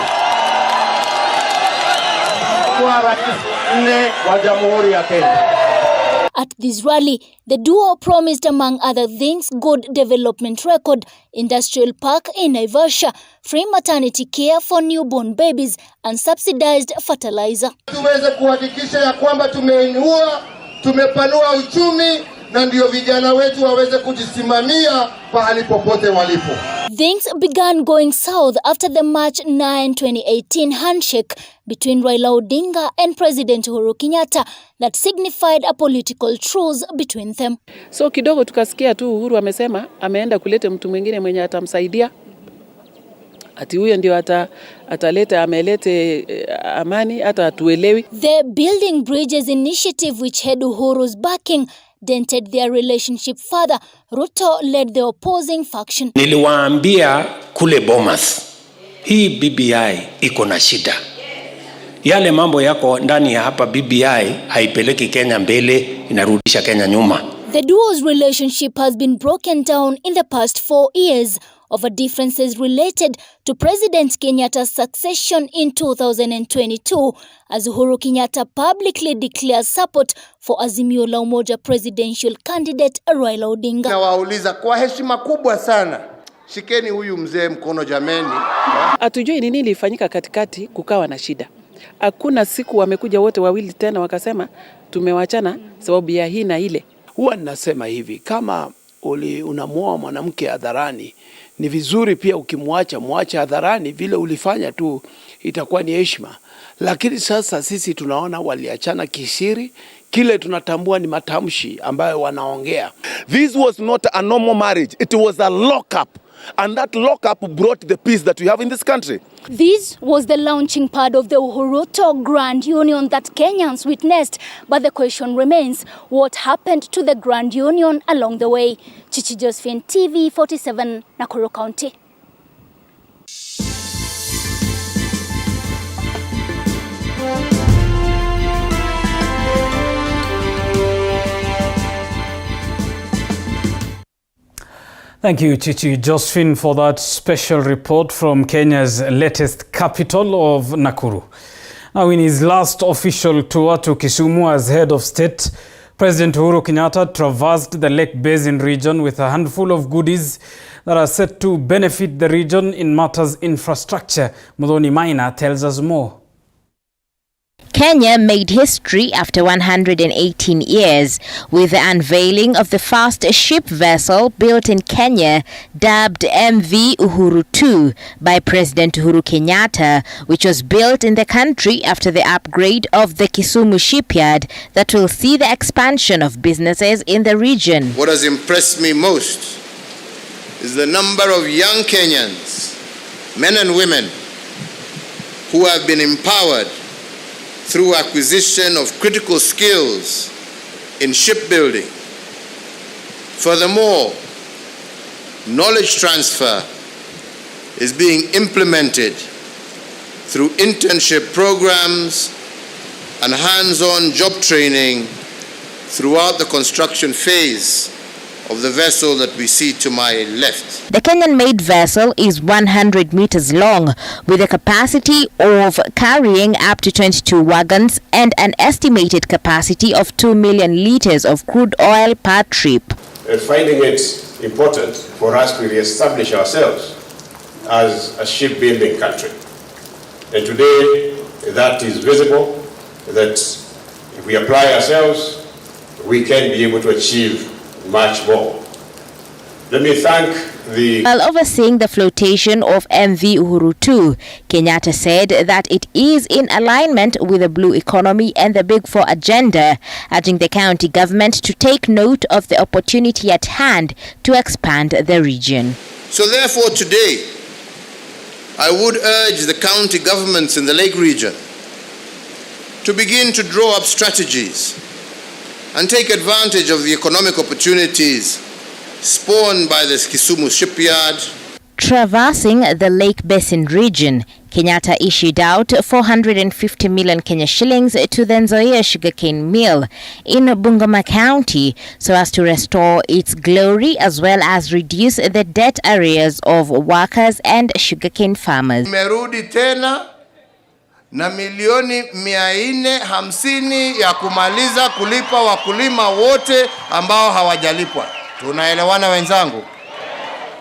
kuwa rais wa Jamhuri ya Kenya. At this rally, the duo promised, among other things, good development record, industrial park in Naivasha, free maternity care for newborn babies, and subsidized fertilizer. Tuweze kuhakikisha ya kwamba tumeinua, tumepanua uchumi, na ndio vijana wetu waweze kujisimamia pahali popote walipo. Things began going south after the March 9, 2018 handshake between Raila Odinga and President Uhuru Kenyatta that signified a political truce between them. So kidogo tukasikia tu Uhuru amesema ameenda kuleta mtu mwingine mwenye atamsaidia. Ati huyo ndio ataleta amelete amani, hata atuelewi. The Building Bridges initiative, which had Uhuru's backing, dented their relationship further. Ruto led the opposing faction. Niliwaambia kule Bomas, hii BBI iko na shida. Yale mambo yako ndani ya hapa BBI haipeleki Kenya mbele, inarudisha Kenya nyuma. The duo's relationship has been broken down in the past 4 years over differences related to President Kenyatta's succession in 2022, as Uhuru Kenyatta publicly declares support for Azimio la Umoja presidential candidate Raila Odinga. Na wauliza kwa heshima kubwa sana, shikeni huyu mzee mkono jameni. Hatujui nini ilifanyika katikati kukawa na shida. Hakuna siku wamekuja wote wawili tena wakasema tumewachana sababu ya hii na ile. Huwa ninasema hivi, kama unamuoa mwanamke hadharani, ni vizuri pia muache hadharani, vile ulifanya tu itakuwa ni heshima. Lakini sasa sisi tunaona waliachana kisiri, kile tunatambua ni matamshi ambayo wanaongea. This was not a normal marriage, it was a lock-up. And that lock-up brought the peace that we have in this country. This was the launching pad of the Uhuruto Grand Union that Kenyans witnessed. But the question remains, what happened to the Grand Union along the way? Chichi Josephine, TV47, Nakuru County. Thank you, Chichi Josephine, for that special report from Kenya's latest capital of Nakuru. Now, in his last official tour to Kisumu as head of state, President Uhuru Kenyatta traversed the Lake Basin region with a handful of goodies that are set to benefit the region in matters infrastructure. Muthoni Maina tells us more. Kenya made history after 118 years with the unveiling of the first ship vessel built in Kenya, dubbed MV Uhuru II by President Uhuru Kenyatta, which was built in the country after the upgrade of the Kisumu shipyard that will see the expansion of businesses in the region. What has impressed me most is the number of young Kenyans, men and women, who have been empowered through acquisition of critical skills in shipbuilding. Furthermore, knowledge transfer is being implemented through internship programs and hands-on job training throughout the construction phase of the vessel that we see to my left. The Kenyan-made vessel is 100 meters long with a capacity of carrying up to 22 wagons and an estimated capacity of 2 million liters of crude oil per trip. Finding it important for us to re-establish ourselves as a shipbuilding country. And today that is visible, that if we apply ourselves, we can be able to achieve much more. Let me thank the... While overseeing the flotation of MV Uhuru II, Kenyatta said that it is in alignment with the blue economy and the Big Four agenda, urging the county government to take note of the opportunity at hand to expand the region. So therefore today, I would urge the county governments in the Lake region to begin to draw up strategies and take advantage of the economic opportunities spawned by the Kisumu shipyard. Traversing the Lake Basin region, Kenyatta issued out 450 million Kenya shillings to the Nzoia sugarcane mill in Bungoma County so as to restore its glory as well as reduce the debt arrears of workers and sugarcane farmers. Merudi tena na milioni 450 ya kumaliza kulipa wakulima wote ambao hawajalipwa. Tunaelewana wenzangu?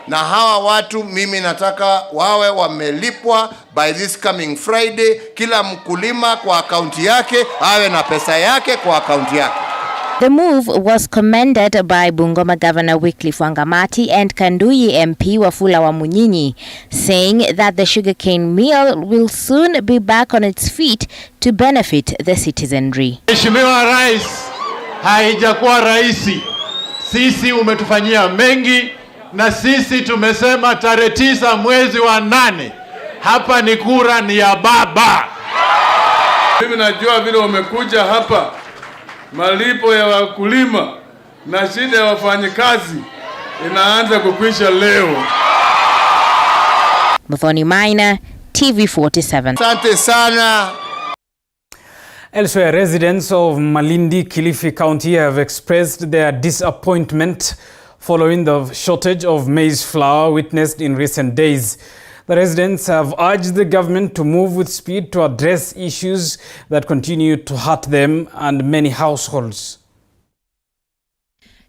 Na hawa watu mimi nataka wawe wamelipwa by this coming Friday. Kila mkulima kwa akaunti yake awe na pesa yake kwa akaunti yake. The move was commended by Bungoma Governor Wycliffe Wangamati and Kanduyi MP Wafula Wamunyinyi, saying that the sugarcane mill will soon be back on its feet to benefit the citizenry. Mheshimiwa Rais, haijakuwa rahisi. Sisi umetufanyia mengi na sisi tumesema tarehe 9 mwezi wa 8 hapa ni kura ni ya baba. Mimi najua vile wamekuja hapa, malipo ya wakulima na shida ya wafanyikazi inaanza kukwisha leo. Muthoni Maina, TV47. Asante sana. Elsewhere, residents of Malindi, Kilifi County have expressed their disappointment following the shortage of maize flour witnessed in recent days. The residents have urged the government to move with speed to address issues that continue to hurt them and many households.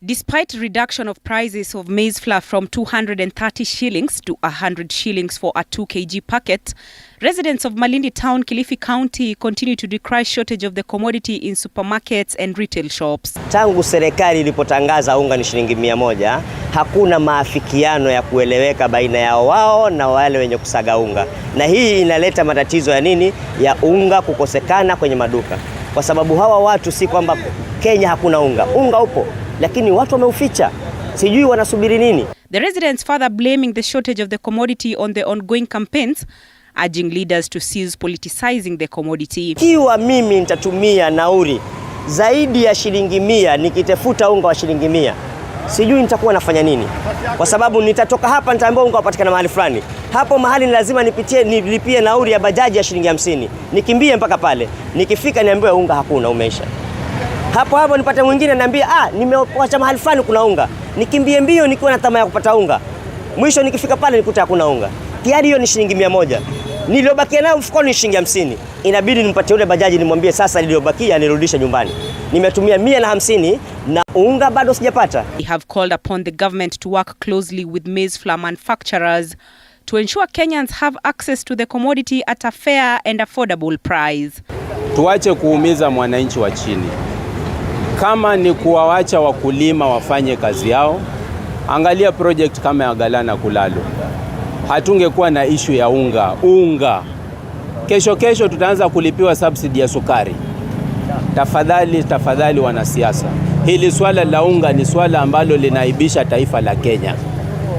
Despite reduction of prices of maize flour from 230 shillings to 100 shillings for a 2 kg packet, residents of Malindi Town, Kilifi County continue to decry shortage of the commodity in supermarkets and retail shops. Tangu serikali ilipotangaza unga ni shilingi 100, hakuna maafikiano ya kueleweka baina ya wao na wale wenye kusaga unga. Na hii inaleta matatizo ya nini? Ya unga kukosekana kwenye maduka. Kwa sababu hawa watu si kwamba Kenya hakuna unga. Unga upo, lakini watu wameuficha. Sijui wanasubiri nini. The residents further blaming the shortage of the commodity on the ongoing campaigns, urging leaders to cease politicizing the commodity. Kiwa mimi nitatumia nauri zaidi ya shilingi 100 nikitafuta unga wa shilingi 100, sijui nitakuwa nafanya nini. Kwa sababu nitatoka hapa nitaambiwa unga upatikana mahali fulani. Hapo mahali ni lazima nilipie nauri ya bajaji ya shilingi 50. Nikimbie mpaka pale. Nikifika niambiwe unga hakuna, umeisha. Hapo nipate mwingine ananiambia nimewacha mahali fulani kuna unga. Nikimbie mbio nikiwa na tamaa ya kupata unga. Mwisho nikifika pale nikuta hakuna unga. Tayari hiyo ni shilingi 100. Niliobakia nayo mfukoni ni shilingi 50. Inabidi nimpatie yule bajaji nimwambie sasa niliobakia nirudishe nyumbani. Nimetumia 150 na unga bado sijapata. We have called upon the government to work closely with maize flour manufacturers to ensure Kenyans have access to the commodity at a fair and affordable price. Tuache kuumiza mwananchi wa chini. Kama ni kuwawacha wakulima wafanye kazi yao, angalia project kama ya Galana Kulalo. Hatungekuwa na issue ya unga. Kesho tutaanza kulipiwa subsidy ya sukari. Tafadhali wanasiasa. Hili swala la unga ni swala ambalo linaibisha taifa la Kenya.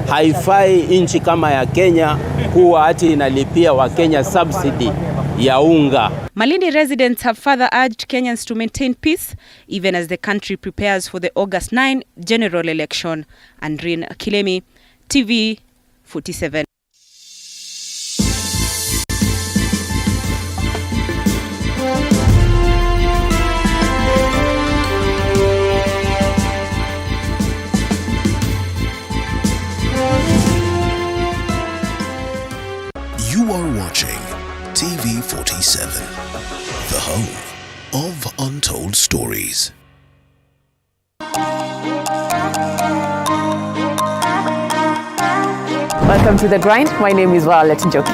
Haifai nchi kama ya Kenya kuwa ati inalipia wa Kenya subsidy ya unga. Malindi residents have further urged Kenyans to maintain peace even as the country prepares for the August 9 general election. Andrin Kilemi, TV 47. You are watching TV 47, the home of untold stories. Welcome to The Grind. My name is Violet Njoki.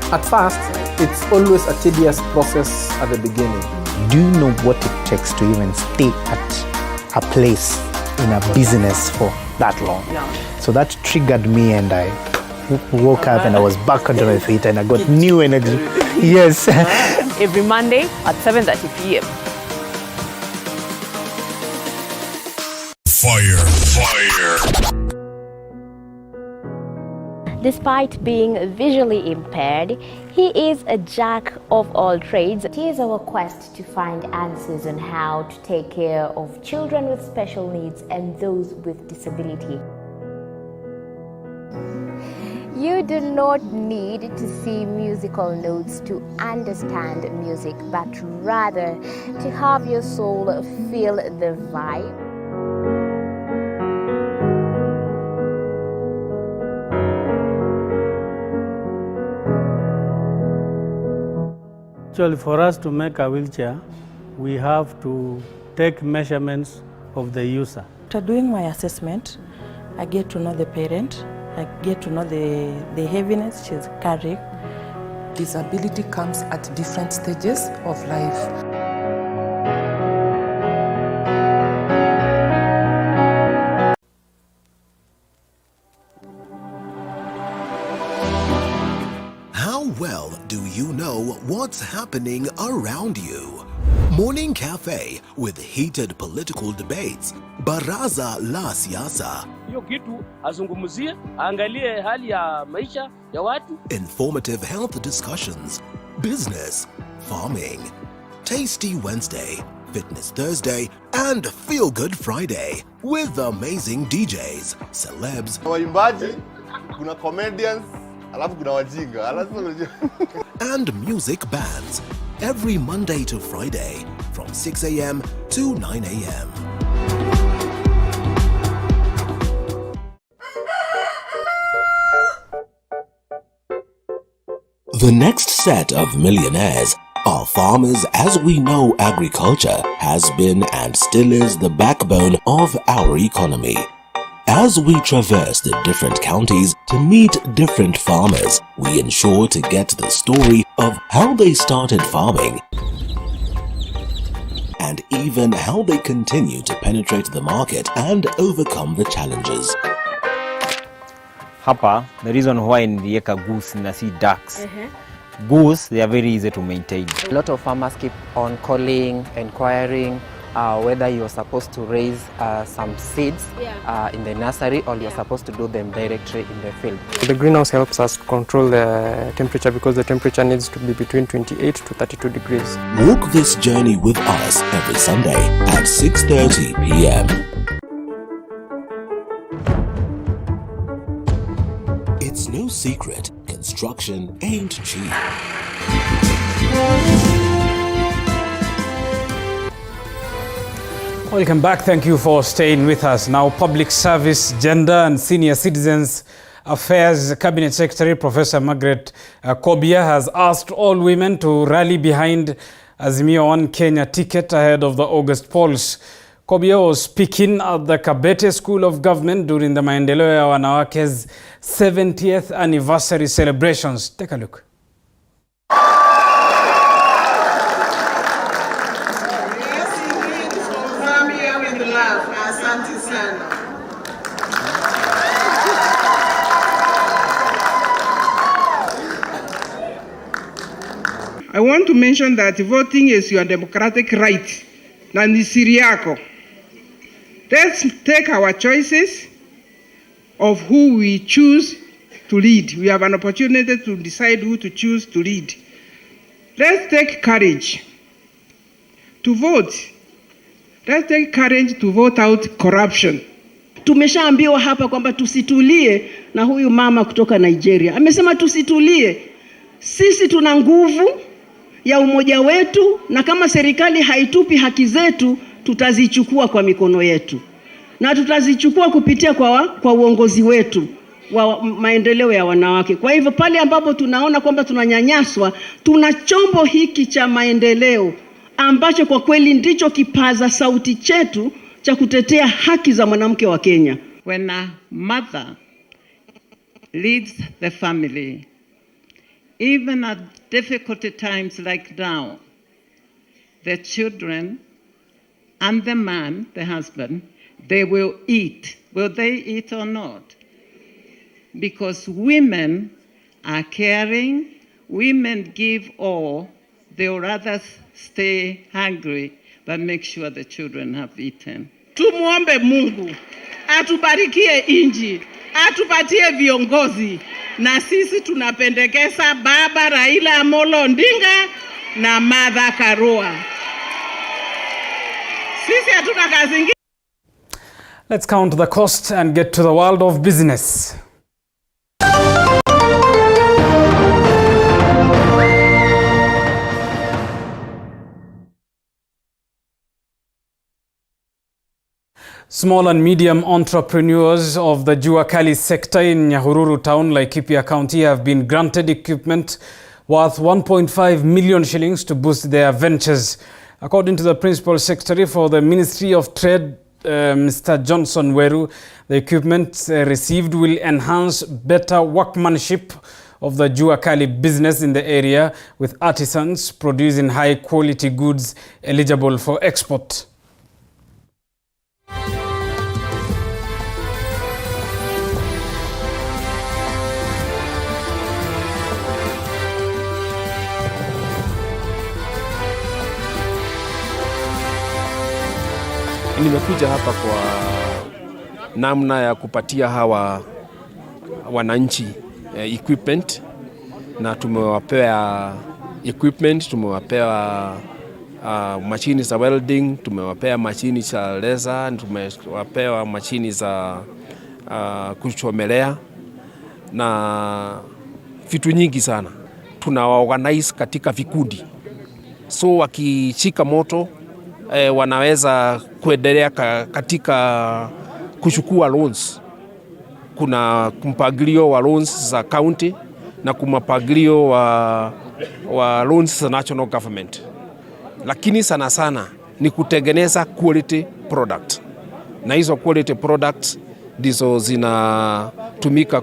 At first, it's always a tedious process at the beginning. Do you know what it takes to even stay at a place in a business for that long? No. So that triggered me, and I woke up and I was back onto my feet and I got new energy. Yes. Every Monday at 7:30 p.m. Fire. Despite being visually impaired, he is a jack of all trades. It is our quest to find answers on how to take care of children with special needs and those with disability. You do not need to see musical notes to understand music, but rather to have your soul feel the vibe. Actually, for us to make a wheelchair, we have to take measurements of the user. After doing my assessment, I get to know the parent, I get to know the heaviness she's carrying. Disability comes at different stages of life. How well do you know what's happening around you? Morning Cafe with heated political debates. Baraza la Siasa. Hiyo kitu azungumzie, angalie hali ya maisha ya watu. Informative health discussions. Business, farming. Tasty Wednesday, Fitness Thursday, and Feel Good Friday with amazing DJs, celebs, waimbaji, kuna comedians, alafu kuna wajinga, and music bands every Monday to Friday from 6 a.m. to 9 a.m. The next set of millionaires are farmers, as we know agriculture has been and still is the backbone of our economy. As we traverse the different counties to meet different farmers, we ensure to get the story of how they started farming and even how they continue to penetrate the market and overcome the challenges. Hapa, the reason why nilieka goose na si ducks. Goose, they are very easy to maintain. A lot of farmers keep on calling, inquiring whether you're supposed to raise some seeds in the nursery or you're supposed to do them directly in the field. The greenhouse helps us control the temperature because the temperature needs to be between 28 to 32 degrees. Walk this journey with us every Sunday at 6:30 p.m. secret, construction ain't cheap. Welcome back. Thank you for staying with us. Now, Public Service, Gender and Senior Citizens Affairs Cabinet Secretary Professor Margaret Kobia has asked all women to rally behind Azimio One Kenya ticket ahead of the August polls. Kobia was speaking at the Kabete School of Government during the Maendeleo ya Wanawake's 70th anniversary celebrations. Take a look. I want to mention that voting is your democratic right. Na ni siri yako. Let's take our choices of who we choose to lead. We have an opportunity to decide who to choose to lead. Let's take courage to vote. Let's take courage to vote out corruption. Tumeshaambiwa hapa kwamba tusitulie na huyu mama kutoka Nigeria. Amesema tusitulie. Sisi tuna nguvu ya umoja wetu, na kama serikali haitupi haki zetu, tutazichukua kwa mikono yetu. Na tutazichukua kupitia kwa uongozi wetu wa maendeleo ya wanawake. Kwa hivyo pale ambapo tunaona kwamba tunanyanyaswa, tuna chombo hiki cha maendeleo ambacho kwa kweli ndicho kipaza sauti chetu cha kutetea haki za mwanamke wa Kenya. When a mother leads the family, even at difficult times like now, the children and the man, the husband, they will eat. Will they eat or not? Because women are caring, women give all, they will rather stay hungry, but make sure the children have eaten. Tumuombe Mungu, atubarikie inji, atupatie viongozi, na sisi tunapendekeza Baba Raila Molo Odinga na Martha Karua. Sisi hatuna kazi nyingine. Let's count the cost and get to the world of business. Small and medium entrepreneurs of the Jua Kali sector in Nyahururu town, Laikipia County, have been granted equipment worth 1.5 million shillings to boost their ventures. According to the Principal Secretary for the Ministry of Trade, Mr. Johnson Weru, the equipment received will enhance better workmanship of the Jua Kali business in the area, with artisans producing high-quality goods eligible for export. Nimekuja hapa kwa namna ya kupatia hawa wananchi equipment, na tumewapea equipment, tumewapea machine za welding, tumewapea machine za laser, tumewapea machine za kuchomelea na vitu nyingi sana. Tunawaorganize katika vikundi, so wakishika moto wanaweza kuendelea katika kuchukua loans. Kuna mpangilio wa loans za county na mpangilio wa loans za national government, lakini sana sana ni kutengeneza quality product, na hizo quality products ndizo zinatumika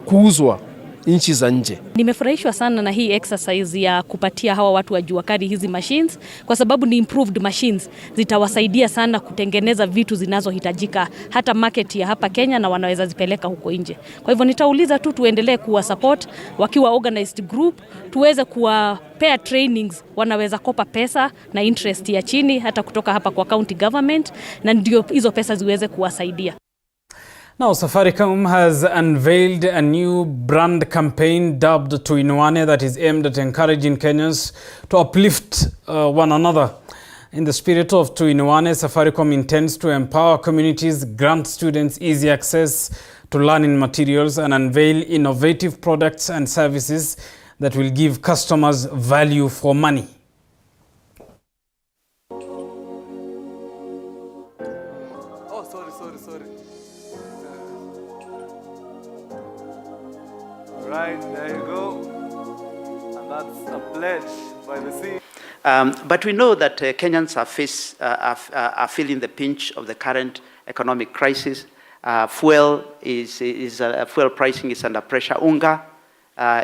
kuuzwa nchi za nje. Nimefurahishwa sana na hii exercise ya kupatia hawa watu wa Jua Kali hizi machines, kwa sababu ni improved machines, zitawasaidia sana kutengeneza vitu zinazohitajika hata market ya hapa Kenya, na wanaweza zipeleka huko nje. Kwa hivyo nitauliza tu tuendelee kuwa support wakiwa organized group, tuweze kuwapea trainings, wanaweza kopa pesa na interest ya chini hata kutoka hapa kwa county government, na ndio hizo pesa ziweze kuwasaidia. Now, Safaricom has unveiled a new brand campaign dubbed 2-in-1 that is aimed at encouraging Kenyans to uplift one another. In the spirit of 2-in-1, Safaricom intends to empower communities, grant students easy access to learn in materials and unveil innovative products and services that will give customers value for money. Right, there you go. And that's a pledge by the sea. But we know that Kenyans are feeling the pinch of the current economic crisis. Fuel pricing is under pressure. Unga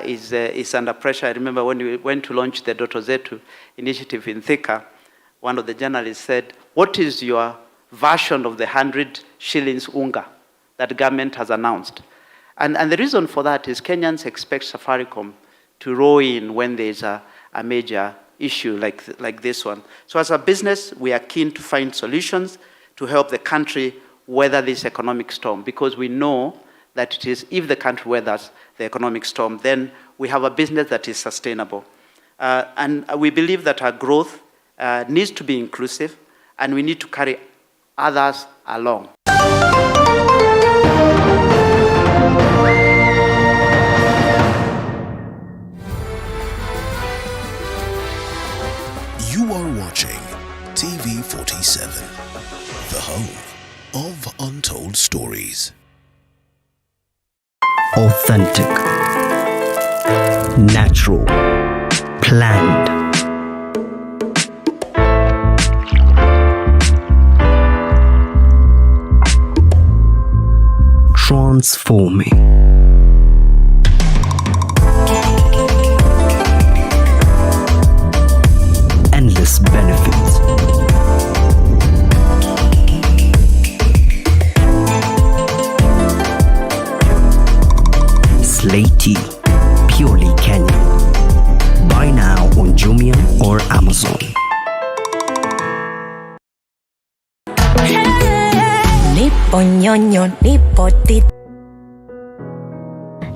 is under pressure. I remember when we went to launch the Doto Zetu initiative in Thika, one of the journalists said, "What is your version of the 100 shillings unga that government has announced?" And the reason for that is Kenyans expect Safaricom to row in when there's a major issue like this one. So as a business, we are keen to find solutions to help the country weather this economic storm, because we know that it is, if the country weathers the economic storm, then we have a business that is sustainable. And we believe that our growth needs to be inclusive, and we need to carry others along. You are watching TV47, the home of untold stories. Authentic, natural, planned. Transforming. Endless benefits. Slaty, purely Kenyan. Buy now on Jumia or Amazon.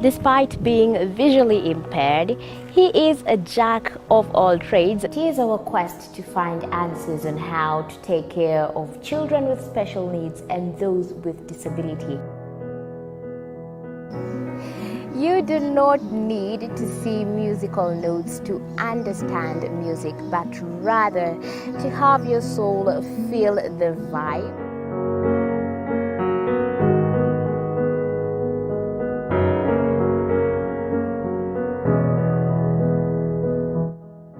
Despite being visually impaired, he is a jack of all trades. It is our quest to find answers on how to take care of children with special needs and those with disability. You do not need to see musical notes to understand music, but rather to have your soul feel the vibe.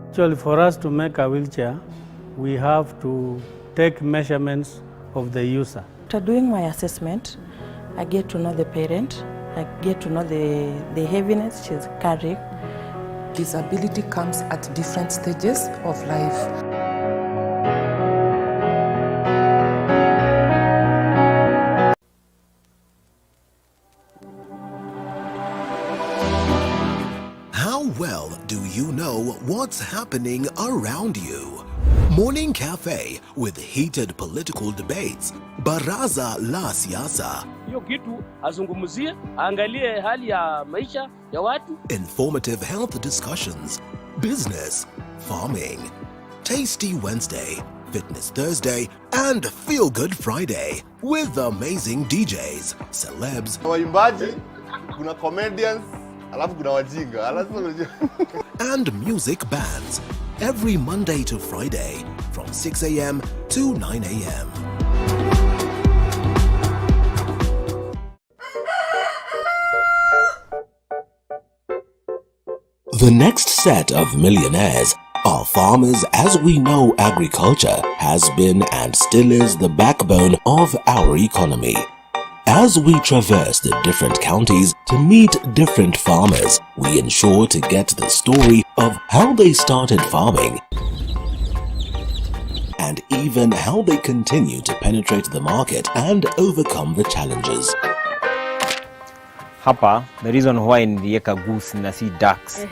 Actually, for us to make a wheelchair, we have to take measurements of the user. After doing my assessment, I get to know the parent, I get to know the heaviness she's carrying. Disability comes at different stages of life. How well do you know what's happening around you? Morning Cafe with heated political debates. Baraza la Siasa. Hiyo kitu azungumzie, angalie hali ya maisha ya watu. Informative health discussions. Business, farming. Tasty Wednesday, Fitness Thursday, and Feel Good Friday with amazing DJs, celebs, waimbaji, kuna comedians, alafu kuna wajinga. and music bands every Monday to Friday from 6 a.m. to 9 a.m. The next set of millionaires are farmers. As we know, agriculture has been and still is the backbone of our economy. As we traverse the different counties to meet different farmers, we ensure to get the story of how they started farming and even how they continue to penetrate the market and overcome the challenges. Hapa, the reason why niliweka goose na si ducks.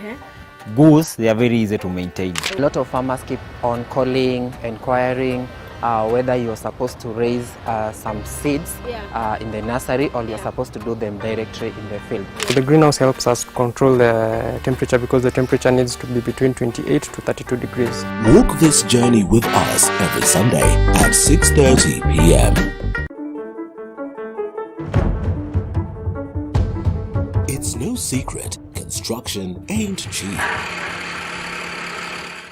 Goose, they are very easy to maintain. A lot of farmers keep on calling, inquiring whether you're supposed to raise some seeds in the nursery or you're supposed to do them directly in the field. The greenhouse helps us control the temperature because the temperature needs to be between 28 to 32 degrees. Walk this journey with us every Sunday at 6:30 p.m. secret, construction ain't cheap.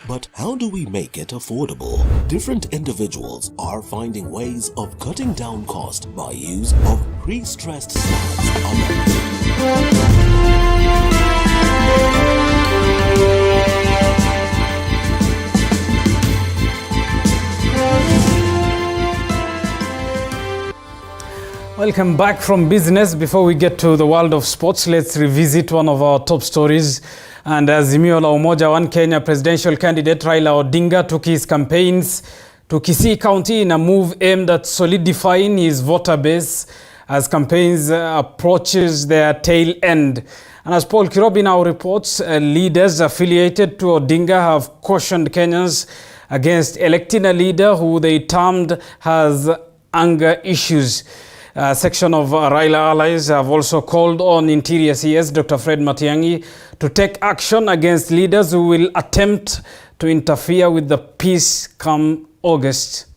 But how do we make it affordable? Different individuals are finding ways of cutting down cost by use of pre-stressed slabs. Welcome back from business. Before we get to the world of sports, let's revisit one of our top stories. And Azimio la Umoja One Kenya presidential candidate Raila Odinga took his campaigns to Kisii County in a move aimed at solidifying his voter base as campaigns approaches their tail end. And as Paul Kirobi now reports, leaders affiliated to Odinga have cautioned Kenyans against electing a leader who they termed has anger issues. A section of Raila allies have also called on Interior CS Dr. Fred Matiang'i to take action against leaders who will attempt to interfere with the peace come August.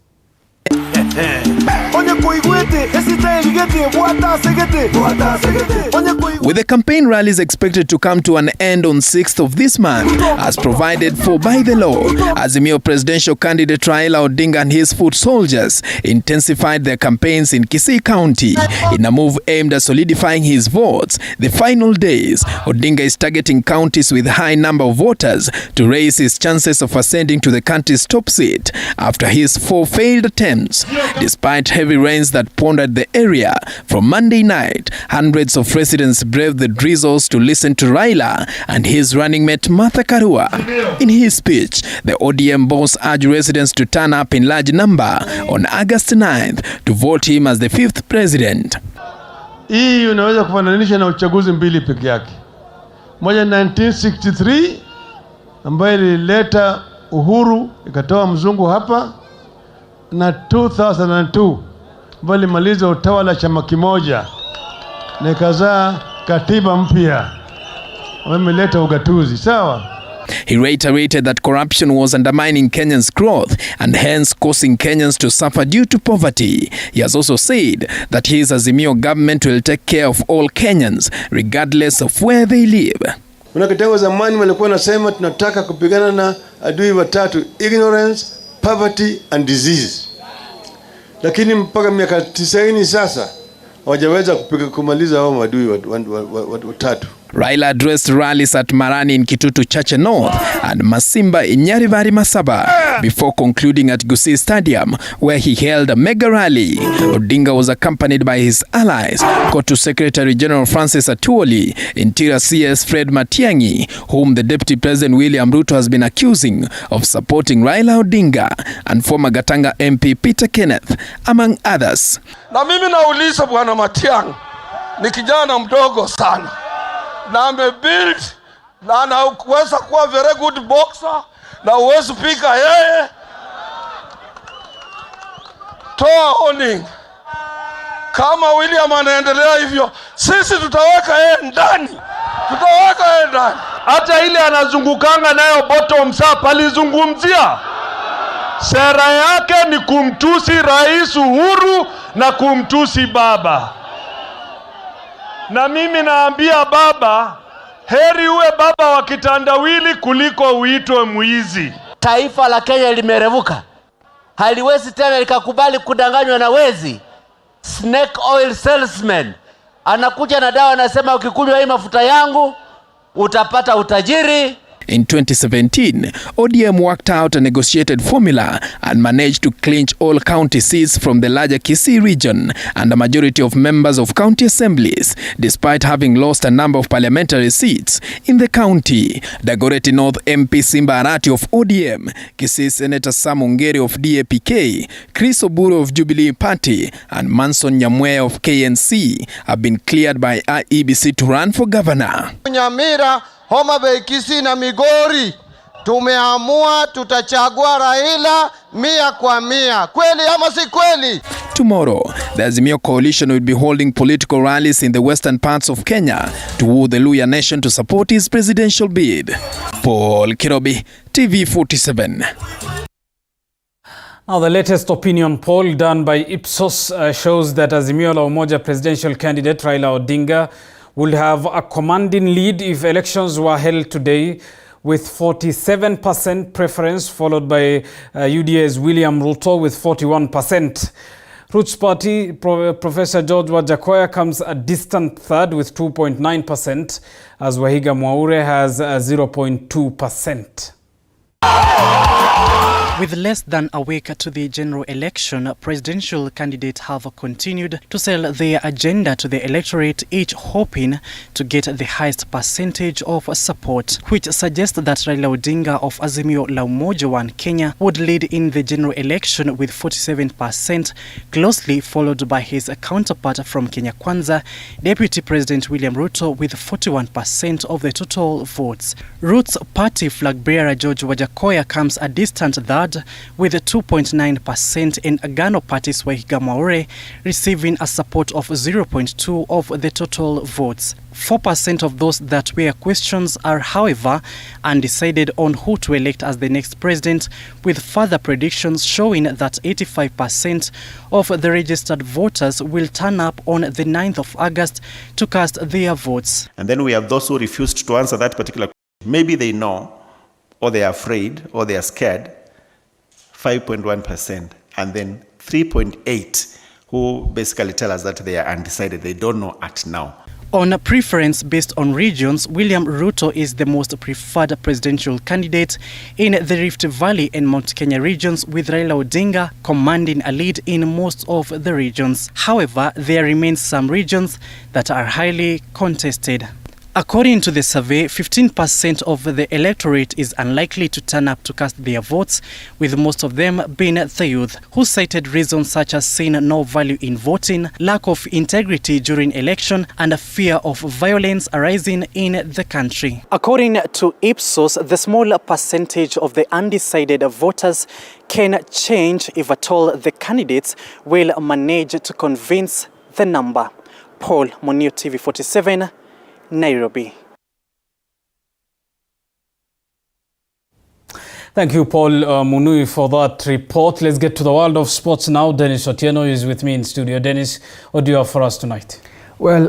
With the campaign rallies expected to come to an end on 6th of this month, as provided for by the law, Azimio presidential candidate Raila Odinga and his foot soldiers intensified their campaigns in Kisii County in a move aimed at solidifying his votes. The final days, Odinga is targeting counties with high number of voters to raise his chances of ascending to the country's top seat after his 4 failed attempts. Despite heavy rains that pondered the area from Monday night, hundreds of residents braved the drizzles to listen to Raila and his running mate Martha Karua. In his speech, the ODM boss urged residents to turn up in large number on August 9th to vote him as the 5th president. Hii unaweza kufananisha na uchaguzi mbili peke yake. Moja 1963 ambayo ilileta uhuru ikatoa mzungu hapa, na 2002 ambayo ilimaliza utawala chama kimoja na ikazaa katiba mpya ambayo imeleta ugatuzi. Sawa? He reiterated that corruption was undermining Kenyans' growth and hence causing Kenyans to suffer due to poverty. He has also said that his Azimio government will take care of all Kenyans regardless of where they live. Kuna kitengo zamani walikuwa nasema tunataka kupigana na adui watatu: ignorance, poverty and disease. Lakini mpaka miaka 90 sasa hawajaweza kumaliza hao maadui watatu. Raila addressed rallies at Marani in Kitutu Chache North and Masimba in Nyarivari Masaba before concluding at Gusii Stadium, where he held a mega rally. Odinga was accompanied by his allies, Kotu Secretary General Francis Atuoli, Interior CS Fred Matiang'i, whom the Deputy President William Ruto has been accusing of supporting Raila Odinga, and former Gatanga MP Peter Kenneth, among others. Na mimi nauliza Bwana Matiang'i, ni kijana mdogo sana, na amebuild na anaweza kuwa very good boxer na uwezo pika yeye. Toa warning. Kama William anaendelea hivyo, sisi tutaweka yeye ndani. Tutaweka yeye ndani. Hata ile anazungukanga nayo bottoms up alizungumzia. Sera yake ni kumtusi Rais Uhuru na kumtusi baba. Na mimi naambia baba, heri uwe baba wa kitandawili kuliko uitwe mwizi. Taifa la Kenya limerevuka. Haliwezi tena likakubali kudanganywa na wezi. Snake oil salesman anakuja na dawa, anasema ukikunywa hii mafuta yangu utapata utajiri. In 2017, ODM worked out a negotiated formula and managed to clinch all county seats from the larger Kisii region and a majority of members of county assemblies, despite having lost a number of parliamentary seats in the county. Dagoretti North MP Simba Arati of ODM, Kisii Senator Sam Ongeri of DAPK, Chris Oburu of Jubilee Party, and Manson Nyamwe of KNC have been cleared by IEBC to run for governor. Nyamira, Homa Bay, Kisii na Migori, tumeamua tutachagua Raila 100%. Kweli ama si kweli? Tomorrow, the Azimio coalition will be holding political rallies in the western parts of Kenya to woo the Luhya nation to support his presidential bid. Paul Kirobi, TV47. Now, the latest opinion poll done by Ipsos shows that Azimio la Umoja presidential candidate Raila Odinga would have a commanding lead if elections were held today, with 47% preference, followed by UDA's William Ruto with 41%. Roots Party, Professor George Wajakoya comes a distant third with 2.9%, as Wahiga Mwaure has 0.2%. With less than a week to the general election, presidential candidates have continued to sell their agenda to the electorate, each hoping to get the highest percentage of support, which suggests that Raila Odinga of Azimio la Umoja One Kenya would lead in the general election with 47%, closely followed by his counterpart from Kenya Kwanza, Deputy President William Ruto, with 41% of the total votes. Roots Party flag bearer George Wajakoya comes a distant third with 2.9%, and Agano Party's Wahiga Mwaure receiving a support of 0.2% of the total votes. 4% of those that were questions are, however, undecided on who to elect as the next president, with further predictions showing that 85% of the registered voters will turn up on the 9th of August to cast their votes. And then we have those who refused to answer that particular question. Maybe they know, or they are afraid, or they are scared. 5.1%, and then 3.8% who basically tell us that they are undecided. They don't know at now. On preference based on regions, William Ruto is the most preferred presidential candidate in the Rift Valley and Mount Kenya regions, with Raila Odinga commanding a lead in most of the regions. However, there remains some regions that are highly contested. According to the survey, 15% of the electorate is unlikely to turn up to cast their votes, with most of them being the youth, who cited reasons such as seeing no value in voting, lack of integrity during election, and a fear of violence arising in the country. According to Ipsos, the small percentage of the undecided voters can change if at all the candidates will manage to convince the number. Paul Munio, TV47, Nairobi. Thank you, Paul Munui, for that report. Let's get to the world of sports now. Dennis Otieno is with me in studio. Dennis, what do you have for us tonight? Well,